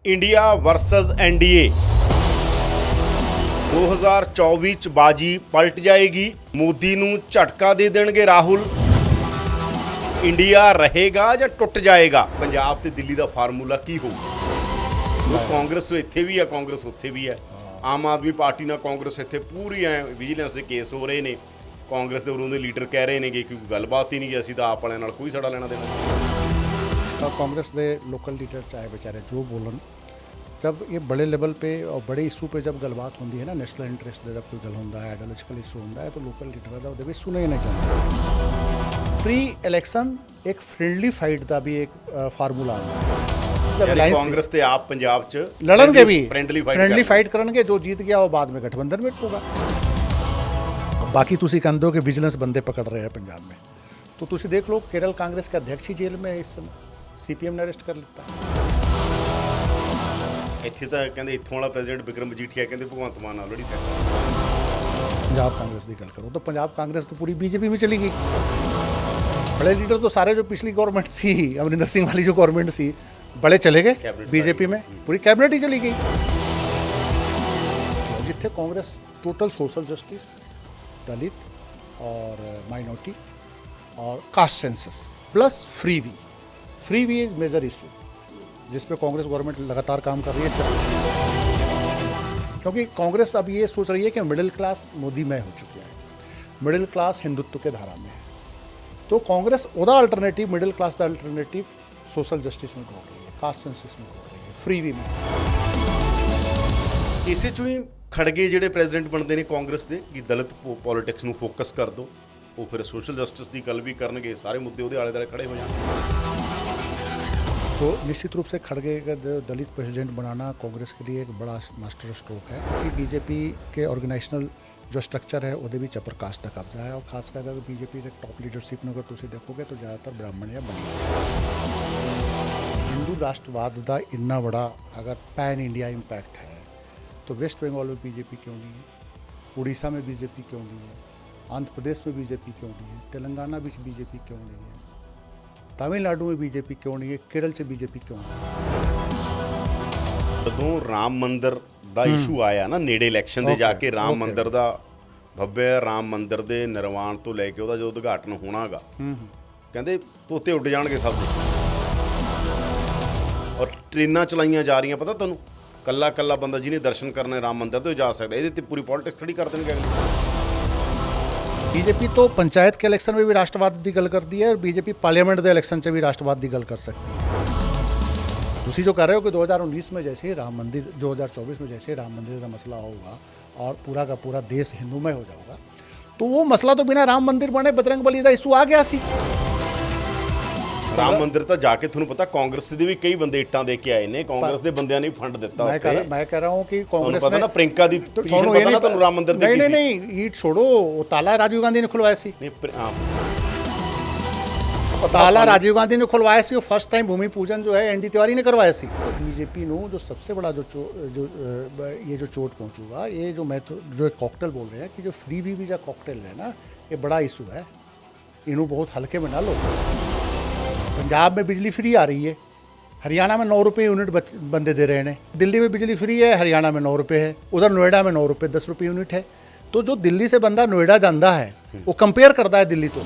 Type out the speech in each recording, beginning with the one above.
India versus NDA 2024 ਚ ਬਾਜੀ ਪਲਟ ਜਾਏਗੀ। ਮੋਦੀ ਨੂੰ ਝਟਕਾ ਦੇ ਦੇਣਗੇ ਰਾਹੁਲ। ਇੰਡੀਆ ਰਹੇਗਾ ਜਾਂ ਟੁੱਟ ਜਾਏਗਾ। ਪੰਜਾਬ ਤੇ ਦਿੱਲੀ ਦਾ ਫਾਰਮੂਲਾ ਕੀ ਹੋਊਗਾ। ਕਾਂਗਰਸ ਇੱਥੇ ਵੀ ਹੈ, ਕਾਂਗਰਸ ਉੱਥੇ ਵੀ ਹੈ। ਆਮ ਆਦਮੀ ਪਾਰਟੀ ਨਾਲ ਕਾਂਗਰਸ ਇੱਥੇ ਪੂਰੀ ਐ ਵਿਜੀਲੈਂਸ ਦੇ ਕੇਸ ਹੋ ਰਹੇ ਨੇ। ਕਾਂਗਰਸ ਦੇ ਉਰੋਂ ਦੇ ਲੀਡਰ ਕਹਿ ਰਹੇ ਨੇ ਕਿ ਕੋਈ ਗੱਲਬਾਤ ਹੀ ਨਹੀਂ, ਅਸੀਂ ਤਾਂ ਆਪ ਵਾਲਿਆਂ ਨਾਲ ਕੋਈ ਸਾਡਾ ਲੈਣਾ ਦੇਣਾ। कांग्रेस के लोकल लीडर चाहे बेचारे जो बोलन, जब ये बड़े लेवल पे और बड़े इशू पे जब गलबात होती है ना, नेशनल इंटरेस्ट जब कोई गल होता है, आइडियोलॉजिकल इशू होता है, तो लोकल लीडर का वो सुने ही नहीं चाहते। प्री इलैक्शन एक फ्रेंडली फाइट का भी एक फार्मूला आता है। कांग्रेस ते आप पंजाब च लड़नगे भी, फ्रेंडली फाइट करेंगे। जो जीत गया वो बाद में गठबंधन में होगा। बाकी तुसी कहते हो कि विजिलेंस बंदे पकड़ रहे हैं पंजाब में, तो तुसी देख लो केरल कांग्रेस के अध्यक्ष ही जेल में है इस समय, सीपीएम ने अरेस्ट कर लिया। ਇੱਥੇ ਤਾਂ ਕਹਿੰਦੇ ਇੱਥੋਂ ਵਾਲਾ ਪ੍ਰੈਜ਼ੀਡੈਂਟ ਵਿਕਰਮ ਮਜੀਠੀਆ ਕਹਿੰਦੇ ਭਗਵੰਤ ਮਾਨ ਨਾਲ ਲੜੀ ਸਕਦਾ। पंजाब कांग्रेस की गल करो तो पंजाब कांग्रेस तो पूरी बीजेपी में चली गई। बड़े लीडर तो सारे जो पिछली गवर्नमेंट सी, अमरिंदर सिंह वाली जो गवर्नमेंट सी, बड़े चले गए बीजेपी में, पूरी कैबिनेट ही चली गई। जिथे Congress total social justice, Dalit और माइनॉरिटी और caste census plus free we is major issue, जिस पे कांग्रेस गवर्नमेंट लगातार काम कर रही है। क्योंकि कांग्रेस अब ये सोच रही है कि मिडिल क्लास मोदी में हो चुकी है, मिडिल क्लास हिंदुत्व के धारा में है, तो कांग्रेस ਉਹਦਾ अल्टरनेटिव, मिडिल क्लास का अल्टरनेटिव सोशल जस्टिस में ढूंढ रही है, कास्ट सेंसस में ढूंढ रही है, फ्री वी में। ਇਸੇ ਚੋਂ ਹੀ ਖੜਗੇ ਜਿਹੜੇ ਪ੍ਰੈਜ਼ੀਡੈਂਟ ਬਣਦੇ ਨੇ ਕਾਂਗਰਸ ਦੇ ਕਿ ਦਲਿਤ ਪੋਲਿਟਿਕਸ ਨੂੰ ਫੋਕਸ ਕਰ ਦਿਓ, ਉਹ ਫਿਰ ਸੋਸ਼ਲ ਜਸਟਿਸ ਦੀ ਗੱਲ ਵੀ ਕਰਨਗੇ, ਸਾਰੇ ਮੁੱਦੇ ਉਹਦੇ ਆਲੇ ਦੁਆਲੇ ਖੜੇ ਹੋ ਜਾਣਗੇ। तो निश्चित रूप से खड़गे का दलित प्रेसिडेंट बनाना कांग्रेस के लिए एक बड़ा मास्टर स्ट्रोक है, क्योंकि बीजेपी के ऑर्गेनाइजेशनल जो स्ट्रक्चर है वो भी अपर कास्ट का कब्जा है, और खासकर अगर बीजेपी के टॉप लीडरशिप में अगर तुम देखोगे तो ज़्यादातर ब्राह्मण या बनिया। हिंदू राष्ट्रवाद का इन्ना बड़ा अगर पैन इंडिया इम्पैक्ट है, तो वेस्ट बंगाल में बीजेपी क्यों नहीं है, उड़ीसा में बीजेपी क्यों नहीं है, आंध्र प्रदेश में बीजेपी क्यों नहीं है, तेलंगाना में बीजेपी क्यों नहीं है, तमिलनाडु में बीजेपी क्यों नहीं है, केरल से बीजेपी क्यों नहीं है। ਜਦੋਂ ਰਾਮ ਮੰਦਿਰ ਦਾ ਇਸ਼ੂ ਆਇਆ ਨਾ ਨੇੜੇ ਇਲੈਕਸ਼ਨ ਦੇ ਜਾ ਕੇ, ਰਾਮ ਮੰਦਿਰ ਦਾ ਭੱਬੇ ਰਾਮ ਮੰਦਿਰ ਦੇ ਨਿਰਮਾਣ ਤੋਂ ਲੈ ਕੇ ਉਹਦਾ ਜੋ ਉਦਘਾਟਨ ਹੋਣਾਗਾ, ਕਹਿੰਦੇ ਤੋਤੇ ਉੱਡ ਜਾਣਗੇ ਸਭ ਦੇ, ਔਰ ਟ੍ਰੇਨਾਂ ਚਲਾਈਆਂ ਜਾ ਰਹੀਆਂ। ਪਤਾ ਤੁਹਾਨੂੰ, ਕੱਲਾ ਕੱਲਾ ਬੰਦਾ ਜਿਹਨੇ ਦਰਸ਼ਨ ਕਰਨੇ ਰਾਮ ਮੰਦਿਰ ਤੋਂ ਜਾ ਸਕਦਾ। ਇਹਦੇ ਤੇ ਪੂਰੀ ਪੋਲਿਟਿਕਸ ਖੜੀ ਕਰ ਦੇਣਗੇ ਅਗਲੇ। बीजेपी तो पंचायत के इलेक्शन में भी राष्ट्रवाद की गल करती है, और बीजेपी पार्लियामेंट के इलेक्शन से भी राष्ट्रवाद की गल कर सकती है। तुसी जो कह रहे हो कि 2019 में जैसे ही राम मंदिर, 2024 में जैसे ही राम मंदिर का मसला होगा और पूरा का पूरा देश हिंदूमय हो जाएगा, तो वो मसला तो बिना राम मंदिर बने बजरंग बली का इशू आ गया सी। ਰਾਮ ਮੰਦਿਰ ਤਾਂ ਜਾ ਕੇ ਤੁਹਾਨੂੰ ਪਤਾ ਕਾਂਗਰਸ ਦੇ ਵੀ ਕਈ ਬੰਦੇ ਇੱਟਾਂ ਦੇ ਕੇ ਆਏ ਨੇ, ਕਾਂਗਰਸ ਦੇ ਬੰਦਿਆਂ ਨੇ ਫੰਡ ਦਿੱਤਾ ਉੱਥੇ। मैं कह रहा हूँ कि कांग्रेस पता ना प्रियंका दी पिटीशन पता ना ਤੁਹਾਨੂੰ ਰਾਮ ਮੰਦਿਰ ਦੀ नहीं, ईट छोड़ो, वो ताला राजीव गांधी ने खुलवाया सी, ताला राजीव गांधी ने खुलवाया सी, वो फर्स्ट टाइम भूमि पूजन जो है एनडी तिवारी ने करवाया सी। बीजेपी नो जो सबसे बड़ा ये जो चोट पहुंचूगा, ये जो मैं तो जो एक कॉकटेल बोल रहे हैं कि जो फ्री वीजा कॉकटेल है ना, ये बड़ा इशू है, इन्हों बहुत हल्के में ना लो। पंजाब में बिजली फ्री आ रही है, हरियाणा में 9 रुपये यूनिट बंदे दे रहे हैं, दिल्ली में बिजली फ्री है, हरियाणा में 9 रुपये है, उधर नोएडा में 9 रुपये 10 रुपये यूनिट है। तो जो दिल्ली से बंदा नोएडा जाता है वो कंपेयर करता है दिल्ली तो।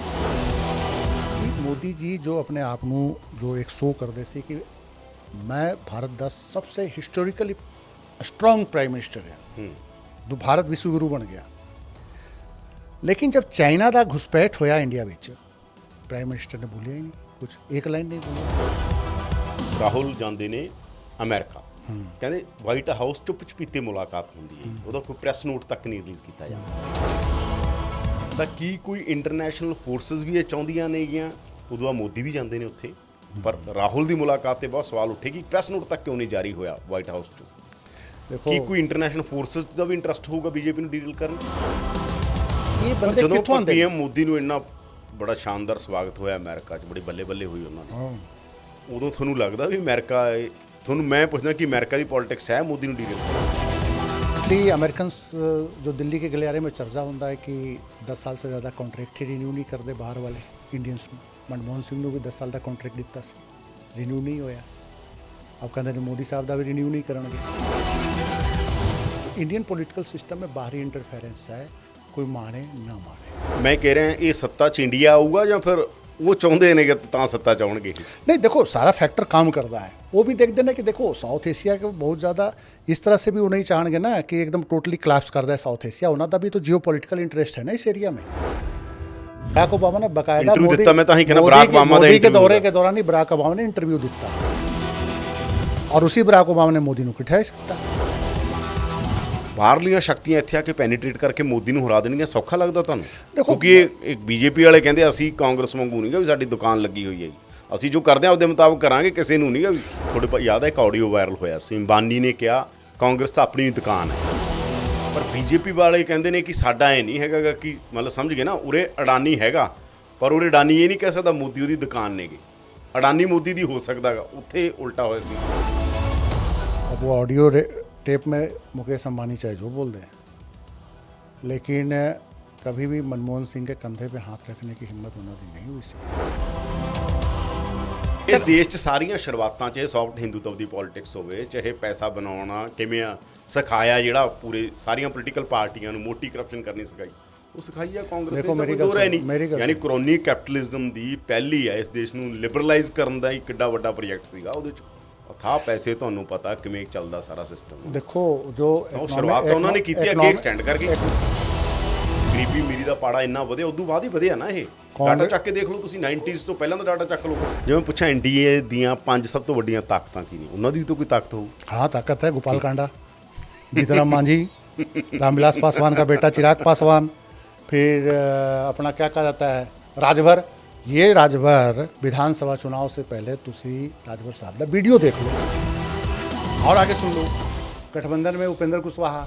मोदी जी जो अपने आप को जो एक शो करते सी कि मैं भारत का सबसे हिस्टोरिकली स्ट्रोंग प्राइम मिनिस्टर है, तो भारत विश्वगुरु बन गया। लेकिन जब चाइना का घुसपैठ होया इंडिया में, प्राइम मिनिस्टर ने बोलिया ही नहीं कुछ, एक लाइन नहीं बोली। ਰਾਹੁਲ ਜਾਂਦੇ ਨੇ ਅਮਰੀਕਾ, ਕਹਿੰਦੇ ਵਾਈਟ ਹਾਊਸ ਚੁੱਪ ਚਪੀਤੇ ਮੁਲਾਕਾਤ ਹੁੰਦੀ ਹੈ, ਉਹਦਾ ਕੋਈ ਪ੍ਰੈਸ ਨੋਟ ਤੱਕ ਨਹੀਂ ਰਿਲੀਜ਼ ਕੀਤਾ ਜਾਂਦਾ। ਤਾਂ ਕੀ ਕੋਈ ਇੰਟਰਨੈਸ਼ਨਲ ਫੋਰਸਿਸ ਵੀ ਇਹ ਚਾਹੁੰਦੀਆਂ ਨੇਗੀਆਂ, ਉਦੋਂ ਆ ਮੋਦੀ ਵੀ ਜਾਂਦੇ ਨੇ ਉੱਥੇ, ਪਰ ਰਾਹੁਲ ਦੀ ਮੁਲਾਕਾਤ ਤੇ ਬਹੁਤ ਸਵਾਲ ਉੱਠੇ ਕਿ ਪ੍ਰੈਸ ਨੋਟ ਤੱਕ ਕਿਉਂ ਨਹੀਂ ਜਾਰੀ ਹੋਇਆ ਵਾਈਟ ਹਾਊਸ 'ਚੋਂ। ਕੀ ਕੋਈ ਇੰਟਰਨੈਸ਼ਨਲ ਫੋਰਸਿਸ ਦਾ ਵੀ ਇੰਟਰਸਟ ਹੋਊਗਾ ਬੀਜੇਪੀ ਨੂੰ ਡੀਲ ਕਰਨ? ਇਹ ਬੰਦੇ ਕਿੱਥੋਂ ਆਉਂਦੇ? ਪੀਐਮ ਮੋਦੀ ਨੂੰ ਇੰਨਾ ਬੜਾ ਸ਼ਾਨਦਾਰ ਸਵਾਗਤ ਹੋਇਆ ਅਮਰੀਕਾ 'ਚ, ਬੜੀ ਬੱਲੇ ਬੱਲੇ ਹੋਈ ਉਹਨਾਂ ਦੀ। ਉਦੋਂ ਤੁਹਾਨੂੰ ਲੱਗਦਾ ਵੀ ਅਮਰੀਕਾ, ਤੁਹਾਨੂੰ ਮੈਂ ਪੁੱਛਦਾ ਕਿ ਅਮਰੀਕਾ ਦੀ ਪੋਲਿਟਿਕਸ ਹੈ ਮੋਦੀ ਨੂੰ ਡੀਲ ਕਰਨ? अमेरिकन जो दिल्ली के गलियारे में चर्चा होता है कि 10 साल से ज़्यादा कॉन्ट्रैक्ट ही रिन्यू नहीं करते बाहर वाले इंडियंस में। मनमोहन सिंह ने भी 10 साल का कॉन्ट्रैक्ट दिता, रिन्यू नहीं होया। अब कहते हैं मोदी साहब का भी रिन्यू नहीं करेंगे। इंडियन पॉलिटिकल सिस्टम में बाहरी इंटरफेरेंस है, कोई माने ना माने। ਮੈਂ ਕਹਿ ਰਿਹਾ ਇਹ ਸੱਤਾ 'ਚ ਇੰਡੀਆ ਆਊਗਾ ਜਾਂ ਫਿਰ ਉਹ ਚਾਹੁੰਦੇ ਨੇ ਕਿ ਤਾਂ ਸੱਤਾ ਚਾਹਣਗੇ? नहीं देखो, सारा फैक्टर काम करता है। वो भी देखते ना कि देखो साउथ एशिया के बहुत ज़्यादा इस तरह से भी वो नहीं चाहेंगे ना कि एकदम टोटली क्लैप्स कर दे साउथ एशिया। उन्होंने तभी तो जियो पॉलिटिकल इंटरेस्ट है ना इस एरिया में। बराक ओबामा ने बकायदा इंटरव्यू दिता, मैं तां ही कहना बराक ओबामा दा मोदी के इंटरव्यू दौरे होगा। के दौरान ही बराक ओबामा ने इंटरव्यू दिता और उसी बराक ओबामा ने मोदी को क्रिटिसाइज किया। ਬਾਹਰਲੀਆਂ ਸ਼ਕਤੀਆਂ ਇੱਥੇ ਆ ਕੇ ਪੈਨੀਟ੍ਰੇਟ ਕਰਕੇ ਮੋਦੀ ਨੂੰ ਹਰਾ ਦੇਣਗੀਆਂ, ਸੌਖਾ ਲੱਗਦਾ ਤੁਹਾਨੂੰ? ਦੇਖੋ, ਕਿਉਂਕਿ ਇਹ ਬੀਜੇਪੀ ਵਾਲੇ ਕਹਿੰਦੇ ਅਸੀਂ ਕਾਂਗਰਸ ਵਾਂਗੂ ਨਹੀਂਗਾ ਵੀ ਸਾਡੀ ਦੁਕਾਨ ਲੱਗੀ ਹੋਈ ਹੈ ਜੀ, ਅਸੀਂ ਜੋ ਕਰਦੇ ਹਾਂ ਉਹਦੇ ਮੁਤਾਬਕ ਕਰਾਂਗੇ, ਕਿਸੇ ਨੂੰ ਨਹੀਂਗਾ ਵੀ। ਤੁਹਾਡੇ ਯਾਦ ਹੈ ਇੱਕ ਆਡੀਓ ਵਾਇਰਲ ਹੋਇਆ ਸੀ, ਅੰਬਾਨੀ ਨੇ ਕਿਹਾ ਕਾਂਗਰਸ ਤਾਂ ਆਪਣੀ ਦੁਕਾਨ ਹੈ, ਪਰ ਬੀਜੇਪੀ ਵਾਲੇ ਕਹਿੰਦੇ ਨੇ ਕਿ ਸਾਡਾ ਇਹ ਨਹੀਂ ਹੈਗਾ ਕਿ ਮਤਲਬ ਸਮਝ ਗਏ ਨਾ, ਉਰੇ ਅਡਾਨੀ ਹੈਗਾ ਪਰ ਉਰੇ ਅਡਾਨੀ ਇਹ ਨਹੀਂ ਕਹਿ ਸਕਦਾ ਮੋਦੀ ਉਹਦੀ ਦੁਕਾਨ ਨੇਗੇ, ਅਡਾਨੀ ਮੋਦੀ ਦੀ ਹੋ ਸਕਦਾ ਗਾ, ਉੱਥੇ ਉਲਟਾ ਹੋਇਆ ਸੀ। अब वो ऑडियो टेप में मुकेश अंबानी चाहे जो बोल दें, लेकिन कभी भी मनमोहन सिंह के कंधे पे हाथ रखने की हिम्मत उन्होंने नहीं हुई सी। ਇਸ ਦੇਸ਼ 'ਚ ਸਾਰੀਆਂ ਸ਼ੁਰੂਆਤਾਂ 'ਚ ਸੌਫਟ ਹਿੰਦੂਤਵ ਦੀ ਪੋਲਿਟਿਕਸ ਹੋਵੇ, ਚਾਹੇ ਪੈਸਾ ਬਣਾਉਣਾ ਕਿਵੇਂ ਆ ਸਿਖਾਇਆ, ਜਿਹੜਾ ਪੂਰੇ ਸਾਰੀਆਂ ਪੋਲੀਟੀਕਲ ਪਾਰਟੀਆਂ ਨੂੰ ਮੋਟੀ ਕਰਪਸ਼ਨ ਕਰਨੀ ਸਿਖਾਈ, ਉਹ ਸਿਖਾਈ ਆ ਕਾਂਗਰਸ ਨੇ। ਦੇਖੋ ਮੇਰੀ ਕੋਈ ਦੋ ਗੱਲ ਰਾਏ ਸੁਣੋ, ਮੇਰੀ ਨਹੀਂ, ਗੱਲ ਯਾਨੀ ਕ੍ਰੋਨੀ ਕੈਪੀਟਲਿਜ਼ਮ ਦੀ ਪਹਿਲੀ ਹੈ ਇਸ ਦੇਸ਼ ਨੂੰ ਲਿਬਰਲਾਈਜ਼ ਕਰਨ ਦਾ ਇੱਕ ਕਿੱਡਾ ਵੱਡਾ ਪ੍ਰੋਜੈਕਟ ਸੀਗਾ, ਉਹਦੇ 'ਚ ਅਥਾਹ ਪੈਸੇ, ਤੁਹਾਨੂੰ ਪਤਾ ਕਿਵੇਂ ਚੱਲਦਾ ਸਾਰਾ ਸਿਸਟਮ। देखो जो ਉਹ ਸ਼ੁਰੂਆਤ ਤਾਂ ਉਹਨਾਂ ਨੇ ਕੀਤੀ, ਅੱਗੇ ਐਕਸਟੈਂਡ ਕਰਕੇ ਗਰੀਬੀ ਮੇਰੀ ਦਾ ਪਾੜਾ ਇੰਨਾ ਵਧਿਆ, ਉਦੋਂ ਬਾਅਦ ਹੀ ਵਧਿਆ ਨਾ। ਇਹ ਡਾਟਾ ਚੱਕ ਕੇ ਦੇਖ ਲਓ ਤੁਸੀਂ, 90s ਤੋਂ ਪਹਿਲਾਂ ਦਾ ਡਾਟਾ ਚੱਕ ਲਓ। ਜਿਵੇਂ ਪੁੱਛਾਂ ਇੰਡੀਆ ਦੀਆਂ 5 ਸਭ ਤੋਂ ਵੱਡੀਆਂ ਤਾਕਤਾਂ ਕੀ ਨੇ, ਉਹਨਾਂ ਦੀ ਵੀ ਤਾਂ ਕੋਈ ਤਾਕਤ ਹੋਊ। हाँ ताकत है, गोपाल कांडा, जीतनराम मांझी, रामविलास पासवान का बेटा चिराग पासवान, फिर अपना क्या कहा जाता है राजभर। ये राजभर विधानसभा चुनाव से पहले तुसी राजभर साहब का वीडियो देख लो और आगे सुन लो। गठबंधन में उपेंद्र कुशवाहा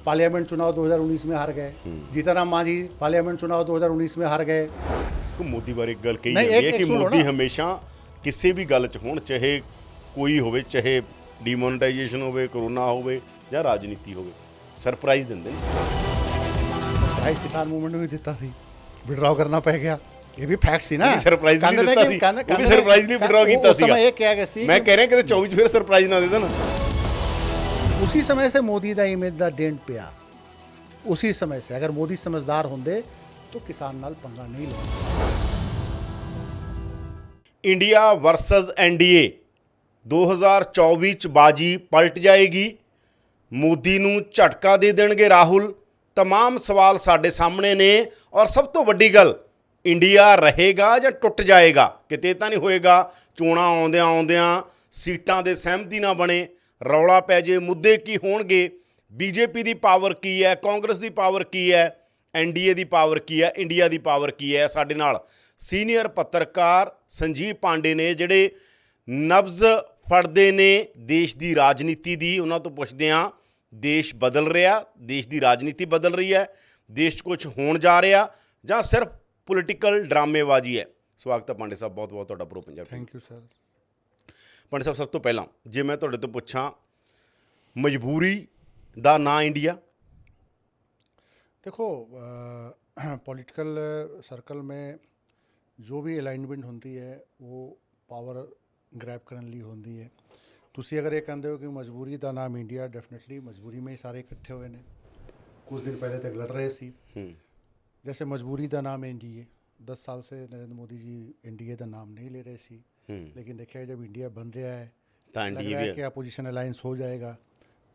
पार्लियामेंट चुनाव 2019 में हार गए, जीतनराम मांझी पार्लियामेंट चुनाव 2019 में हार गए। ਮੋਦੀ ਬਾਰੇ ਇੱਕ ਗੱਲ ਕਹੀ ਨਹੀਂ, ਜਾਂਦੀ ਹੈ ਇੱਕ ਕਿ ਸੁਣੋ ਮੋਦੀ ਨਾ। ਹਮੇਸ਼ਾ ਕਿਸੇ ਵੀ ਗੱਲ 'ਚ ਹੋਣ, ਚਾਹੇ ਕੋਈ ਹੋਵੇ, ਚਾਹੇ ਡੀਮੋਨਟਾਈਜੇਸ਼ਨ ਹੋਵੇ, ਕਰੋਨਾ ਹੋਵੇ ਜਾਂ ਰਾਜਨੀਤੀ ਹੋਵੇ, ਸਰਪ੍ਰਾਈਜ਼ ਦਿੰਦੇ ਨੇ। भाई किसान मूवमेंट में दिता सी, विड्रॉ करना पै गया, ये भी फैक्ट सी ना। ਇਹ ਸਰਪ੍ਰਾਈਜ਼ ਨਹੀਂ ਦਿੱਤਾ ਸੀ, ਉਹ ਵੀ ਸਰਪ੍ਰਾਈਜ਼ ਲਈ ਵਿਡਰਾ ਕੀਤਾ उस समय ਸੀਗਾ। ये क्या गया सी ਮੈਂ ਕਹਿ ਰਿਹਾ ਕਿਤੇ 24 ਫਿਰ ਸਰਪ੍ਰਾਈਜ਼ ਨਾ ਦੇ ਦੇਣ। उसी समय से मोदी का इमेज का डेंट पिया। उसी समय से अगर मोदी समझदार होंगे तो किसान नाल पंगा नहीं लेंगे। ਇੰਡੀਆ ਵਰਸਸ ਐਨਡੀਏ 2024 ਚ ਬਾਜੀ ਪਲਟ ਜਾਏਗੀ, ਮੋਦੀ ਨੂੰ ਝਟਕਾ ਦੇ ਦੇਣਗੇ ਰਾਹੁਲ। तमाम ਸਵਾਲ ਸਾਡੇ ਸਾਹਮਣੇ ਨੇ ਔਰ ਸਭ ਤੋਂ ਵੱਡੀ ਗੱਲ, ਇੰਡੀਆ ਰਹੇਗਾ ਜਾਂ ਟੁੱਟ ਜਾਏਗਾ? ਕਿਤੇ ਤਾਂ ਨਹੀਂ ਹੋਏਗਾ ਚੋਣਾਂ ਆਉਂਦਿਆਂ ਆਉਂਦਿਆਂ ਸੀਟਾਂ ਦੇ ਸਹਿਮਤੀ ਨਾ ਬਣੇ, ਰੌਲਾ ਪੈ ਜੇ, ਮੁੱਦੇ ਕੀ ਹੋਣਗੇ, ਬੀਜੇਪੀ ਦੀ ਪਾਵਰ ਕੀ ਹੈ, ਕਾਂਗਰਸ ਦੀ ਪਾਵਰ ਕੀ ਹੈ, ਐਨਡੀਏ ਦੀ ਪਾਵਰ ਕੀ ਹੈ, ਇੰਡੀਆ ਦੀ ਪਾਵਰ ਕੀ ਹੈ? ਸਾਡੇ ਨਾਲ ਸੀਨੀਅਰ ਪੱਤਰਕਾਰ ਸੰਜੀਵ ਪਾਂਡੇ ਨੇ, ਜਿਹੜੇ ਨਬਜ਼ ਫੜਦੇ ਨੇ ਦੇਸ਼ ਦੀ ਰਾਜਨੀਤੀ ਦੀ। ਉਹਨਾਂ ਤੋਂ ਪੁੱਛਦੇ ਹਾਂ, ਦੇਸ਼ ਬਦਲ ਰਿਹਾ, ਦੇਸ਼ ਦੀ ਰਾਜਨੀਤੀ ਬਦਲ ਰਹੀ ਹੈ, ਦੇਸ਼ 'ਚ ਕੁਝ ਹੋਣ ਜਾ ਰਿਹਾ ਜਾਂ ਸਿਰਫ ਪੋਲੀਟੀਕਲ ਡਰਾਮੇਬਾਜ਼ੀ ਹੈ? ਸਵਾਗਤ ਹੈ ਪਾਂਡੇ ਸਾਹਿਬ, ਬਹੁਤ ਬਹੁਤ ਤੁਹਾਡਾ pro Punjab. Thank you sir. Pandey Sahib, ਸਭ ਤੋਂ ਪਹਿਲਾਂ ਜੇ ਮੈਂ ਤੁਹਾਡੇ ਤੋਂ ਪੁੱਛਾਂ, ਮਜਬੂਰੀ ਦਾ ਨਾਂ ਇੰਡੀਆ? देखो पॉलिटिकल सर्कल में जो भी अलाइनमेंट होती है वो पावर ग्रैब करने लिए होती है। तुसी अगर ये कहते हो कि मजबूरी का नाम इंडिया, डेफिनेटली मजबूरी में ही सारे इकट्ठे हुए हैं। कुछ दिन पहले तक लड़ रहे सी, जैसे मजबूरी का नाम एनडीए। 10 साल से नरेंद्र मोदी जी एनडीए का नाम नहीं ले रहे सी, लेकिन देखिए जब इंडिया बन रहा है, लग रहा है कि अपोजिशन अलायंस हो जाएगा,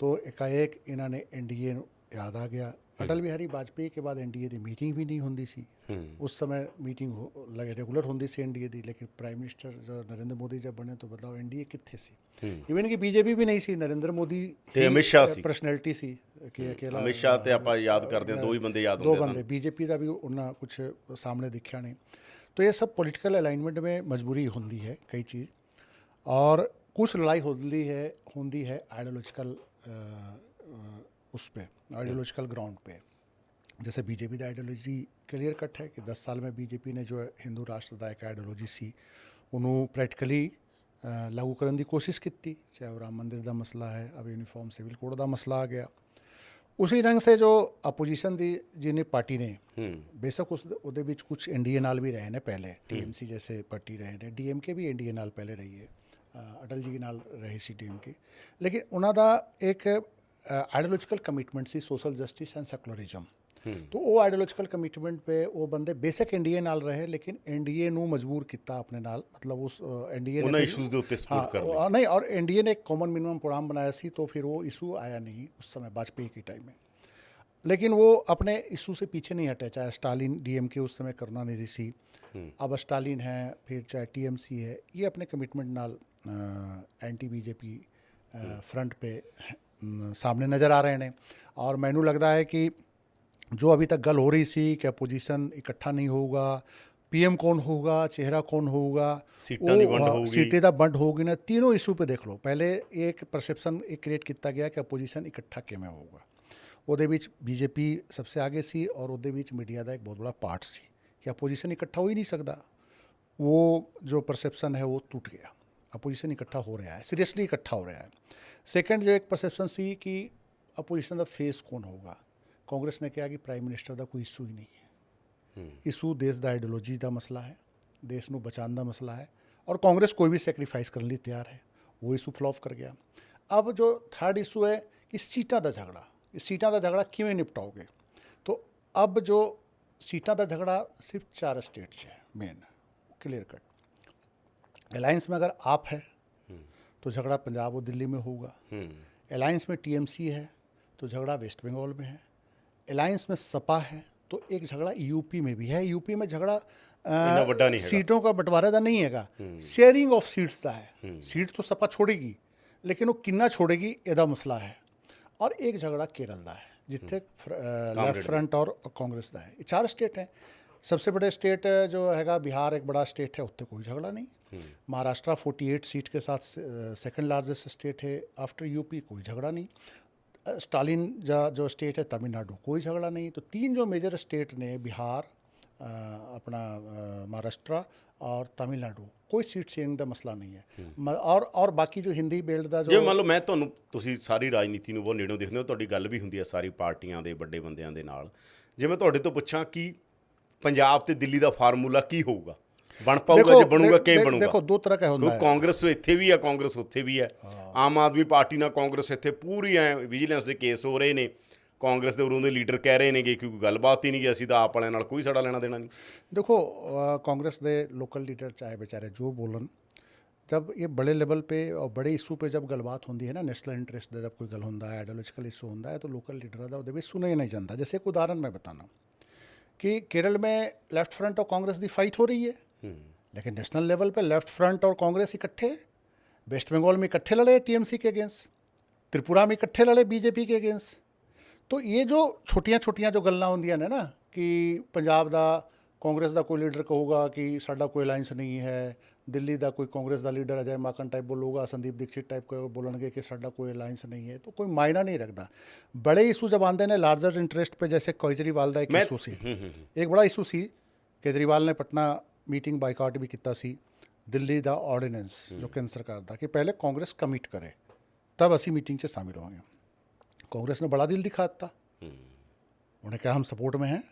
तो एकाएक इन्होंने एनडीए याद आ गया। अटल बिहारी वाजपेयी के बाद एनडीए की मीटिंग भी नहीं होती सी। उस समय मीटिंग रेगूलर होती सी एनडीए की, लेकिन प्राइम मिनिस्टर जो नरेंद्र मोदी जब बने तो बताओ एनडीए कितने सी? इवन कि बीजेपी भी नहीं सी, नरेंद्र मोदी अमित शाह सी, पर्सनैलिटी सी कि अकेला अमित शाह ते आपां याद करते हैं, दो ही बंदे याद दो होंदे बंदे। बीजेपी का भी उन्ना कुछ सामने दिखा नहीं। तो ये सब पॉलिटिकल अलाइनमेंट में मजबूरी होती है कई चीज़, और कुछ लड़ाई होती है आइडियोलॉजिकल उस पर, आइडियोलॉजिकल ग्राउंड पे। जैसे बीजेपी का आइडियोलॉजी क्लियर कट है कि 10 साल में बीजेपी ने जो हिंदू राष्ट्र का एक आइडियोलॉजी सी उन्होंने प्रैक्टिकली लागू करने की कोशिश की, चाहे वो राम मंदिर का मसला है, अब यूनीफॉर्म सिविल कोड का मसला आ गया। उसी ढंग से जो अपोजिशन की जिन्हें पार्टी ने, बेशक उसदे विच कुछ एनडीए नाल भी रहे ने पहले, टीएमसी जैसे पार्टी रहे ने, डीएमके भी एनडीए नाल पहले रही है, ਅਟਲ ਜੀ ਨਾਲ ਰਹੇ ਸੀ DMK, ਲੇਕਿਨ ਉਹਨਾਂ ਦਾ ਇੱਕ ideological commitment C social justice and secularism. तो वो आइडियोलॉजिकल कमिटमेंट पे वो बंदे बेशक एनडीए नाल रहे, लेकिन एनडीए ਨੂੰ ਮਜਬੂਰ ਕੀਤਾ ਆਪਣੇ ਨਾਲ, मतलब उस एनडीए ਉਹਨਾਂ ਇਸ਼ੂਜ਼ ਦੇ ਉੱਤੇ ਸਪੋਰਟ ਕਰ ਲਿਆ। नहीं, और एनडीए ने एक कॉमन मिनिमम प्रोग्राम बनाया सी, तो फिर वो इशू आया नहीं उस समय वाजपेयी के टाइम में, लेकिन वो अपने इशू से पीछे नहीं हटे, चाहे स्टालिन DMK उस समय करुणानिधि सी, अब स्टालिन है, फिर चाहे TMC है, ये अपने कमिटमेंट नाल एंटी BJP फ्रंट पे सामने नज़र आ रहे हैं। और मैनू लगता है कि जो अभी तक गल हो रही सी कि अपोजिशन इकट्ठा नहीं होगा, PM कौन होगा, चेहरा कौन होगा, सीटें दा बंड होगी ना, तीनों इशू पे देख लो। पहले एक परसैप्शन एक क्रिएट किया गया कि अपोजिशन इकट्ठा किवें होगा, ਉਹਦੇ ਵਿੱਚ BJP सबसे आगे सी, और ਉਹਦੇ ਵਿੱਚ मीडिया का एक बहुत बड़ा पार्ट सी कि अपोजिशन इकट्ठा हो ही नहीं सकता। वो जो परसैप्शन है वो टूट गया, अपोजिशन इकट्ठा हो रहा है, सीरियसली इकट्ठा हो रहा है। सेकेंड जो एक परसैप्शन सी कि अपोजिशन का फेस कौन होगा, कांग्रेस ने कहा कि प्राइम मिनिस्टर का कोई इशू ही नहीं है, इशू देश का आइडियोलॉजी का मसला है, देश को बचाने का मसला है, और कांग्रेस कोई भी सैक्रीफाइस करने लिए तैयार है, वो इशू फ्लॉप कर गया। अब जो थर्ड इशू है कि सीटां का झगड़ा, इस सीटां का झगड़ा किवें निपटाओगे, तो अब जो सीटां का झगड़ा सिर्फ 4 स्टेट है मेन क्लियर कट। अलायंस में अगर आप है तो झगड़ा पंजाब और दिल्ली में होगा, अलायंस में TMC है तो झगड़ा वेस्ट बंगाल में है, अलायंस में सपा है तो एक झगड़ा यूपी में भी है। यूपी में झगड़ा सीटों का बंटवारे का नहीं हैगा, शेयरिंग ऑफ सीट्स का है। सीट तो सपा छोड़ेगी, लेकिन वो किन्ना छोड़ेगी ਇਹਦਾ मसला है। और एक झगड़ा केरल का है जिथे लेफ्ट फ्रंट और कांग्रेस का है। ये 4 स्टेट हैं। सबसे बड़े स्टेट जो हैगा बिहार एक बड़ा स्टेट है, उत्ते कोई झगड़ा नहीं। महाराष्ट्र 48 सीट के साथ सेकंड लार्जेस्ट स्टेट है आफ्टर यूपी, कोई झगड़ा नहीं। स्टालिन जो स्टेट है तमिलनाडु, कोई झगड़ा नहीं। तो 3 जो मेजर स्टेट ने बिहार, अपना महाराष्ट्र और तमिलनाडु, कोई सीट शेयरिंग ਦਾ ਮਸਲਾ ਨਹੀਂ ਹੈ। और बाकी जो हिंदी बेल्ट ਦਾ ਜੇ ਮੰਨ ਲਓ ਮੈਂ ਤੁਹਾਨੂੰ, ਤੁਸੀਂ ਸਾਰੀ ਰਾਜਨੀਤੀ ਨੂੰ ਬਹੁਤ ਨੇੜੋਂ ਦੇਖਦੇ ਹੋ, ਤੁਹਾਡੀ ਗੱਲ ਵੀ ਹੁੰਦੀ ਹੈ ਸਾਰੀ ਪਾਰਟੀਆਂ ਦੇ ਵੱਡੇ ਬੰਦਿਆਂ ਦੇ ਨਾਲ, ਜੇ ਮੈਂ ਤੁਹਾਡੇ ਤੋਂ ਪੁੱਛਾਂ ਕਿ ਪੰਜਾਬ ਤੇ ਦਿੱਲੀ ਦਾ ਫਾਰਮੂਲਾ ਕੀ ਹੋਊਗਾ, ਬਣ ਪਾਊਗਾ, ਜੇ ਬਣੂਗਾ ਕਿਵੇਂ ਬਣੂਗਾ? देखो 2 तरह का ਹੁੰਦਾ ਹੈ। ਕਾਂਗਰਸ ਇੱਥੇ ਵੀ ਹੈ, ਕਾਂਗਰਸ ਉੱਥੇ ਵੀ ਹੈ। ਆਮ ਆਦਮੀ ਪਾਰਟੀ ਨਾਲ ਕਾਂਗਰਸ ਇੱਥੇ ਪੂਰੀ ਐ ਵਿਜੀਲੈਂਸ ਦੇ ਕੇਸ ਹੋ ਰਹੇ ਨੇ, ਕਾਂਗਰਸ ਦੇ ਉਰੋਂ ਦੇ ਲੀਡਰ ਕਹਿ ਰਹੇ ਨੇ ਕਿ ਕੋਈ ਗੱਲਬਾਤ ਹੀ ਨਹੀਂ ਗਈ, ਅਸੀਂ ਤਾਂ ਆਪ ਵਾਲਿਆਂ ਨਾਲ ਕੋਈ ਸਾਡਾ ਲੈਣਾ ਦੇਣਾ नहीं। देखो कांग्रेस के लोकल लीडर चाहे बेचारे जो बोलन, जब ये बड़े लेवल पे और बड़े इशू पे जब गलबात होती है ना, नेशनल इंटरेस्ट का जब कोई गल होता है, आइडियोलॉजिकल इशू होता है, तो लोकल लीडर का वो सुना ही नहीं जाता। जैसे एक उदाहरण मैं बताना कि केरल में लेफ्ट फ्रंट और कांग्रेस की फाइट हो रही है, लेकिन नेशनल लेवल पे लेफ्ट फ्रंट और कांग्रेस इकट्ठे, वेस्ट बंगाल में इकट्ठे लड़े TMC के अगेंस्ट, त्रिपुरा में इकट्ठे लड़े BJP के अगेंस्ट। तो ये जो छोटियां छोटियां जो गल्लां होंदियां ने ना कि पंजाब का कांग्रेस का कोई लीडर कहूगा कि साडा कोई अलायंस नहीं है, दिल्ली का कोई कांग्रेस का leader Ajay Maken type बोलूगा, Sandeep Dikshit type को बोलेंगे कि साडा कोई अलायंस नहीं है, तो कोई मायना नहीं रखता। बड़े इशू जब आते हैं लार्जर इंटरेस्ट पे, जैसे केजरीवाल का एक इशू सी, एक बड़ा इशू सी, केजरीवाल ने पटना मीटिंग बाइकाट भी किया सी, दिल्ली का ऑर्डीनेंस जो केंद्र सरकार का, कि पहले कांग्रेस कमिट करे तब असी मीटिंग से शामिल होंगे। कांग्रेस ने बड़ा दिल दिखा दिता, उन्हें कहा हम सपोर्ट में हैं,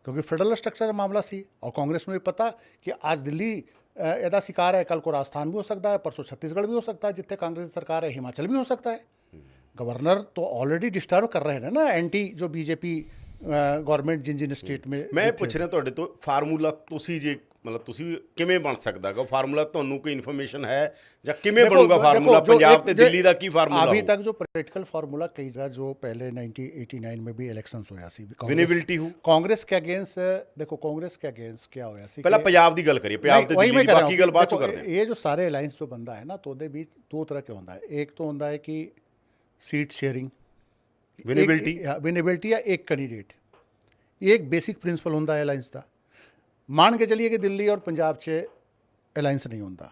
क्योंकि फेडरल स्ट्रक्चर का मामला सी, और कांग्रेस को ये पता कि आज दिल्ली ਇਹਦਾ शिकार है, कल को राजस्थान भी हो सकता है, परसों छत्तीसगढ़ भी हो सकता है, जितने कांग्रेस की सरकार है, हिमाचल भी हो सकता है। गवर्नर तो ऑलरेडी डिस्टर्ब कर रहे हैं ना एंटी जो BJP गवर्नमेंट जिन स्टेट में। मैं ਪੁੱਛ ਰਿਹਾ ਤੁਹਾਡੇ ਤੋਂ ਫਾਰਮੂਲਾ, ਤੁਸੀਂ ਜੇ मतलब ਤੁਸੀਂ ਕਿਵੇਂ ਬਣ ਸਕਦਾ ਹੈ ਫਾਰਮੂਲਾ, ਤੁਹਾਨੂੰ ਕੋਈ ਇਨਫੋਰਮੇਸ਼ਨ ਹੈ ਜਾਂ ਕਿਵੇਂ ਬਣੂਗਾ ਫਾਰਮੂਲਾ ਪੰਜਾਬ ਤੇ ਦਿੱਲੀ ਦਾ ਕੀ ਫਾਰਮੂਲਾ? अभी तक जो प्रैक्टिकल फार्मूला कई जगह जो पहले 1989 में भी इलेक्शंस होया सी, विनेबिलिटी हो कांग्रेस के अगेंस्ट, देखो कांग्रेस के अगेंस्ट क्या होया सी, ਪਹਿਲਾਂ ਪੰਜਾਬ ਦੀ ਗੱਲ ਕਰੀਏ, ਪੰਜਾਬ ਤੇ ਦਿੱਲੀ ਦੀ, ਬਾਕੀ ਗੱਲ ਬਾਅਦ ਚ ਕਰਦੇ ਹਾਂ। ये जो सारे अलायंस जो बंदा है ना, तो ਉਹਦੇ बीच 2 तरह के होता है। एक तो होता है कि सीट शेयरिंग, विनेबिलिटी या एक कैंडिडेट, ये एक बेसिक प्रिंसिपल होता है अलायंस का। मान के चलिए कि दिल्ली और पंजाब च अलायंस नहीं होता,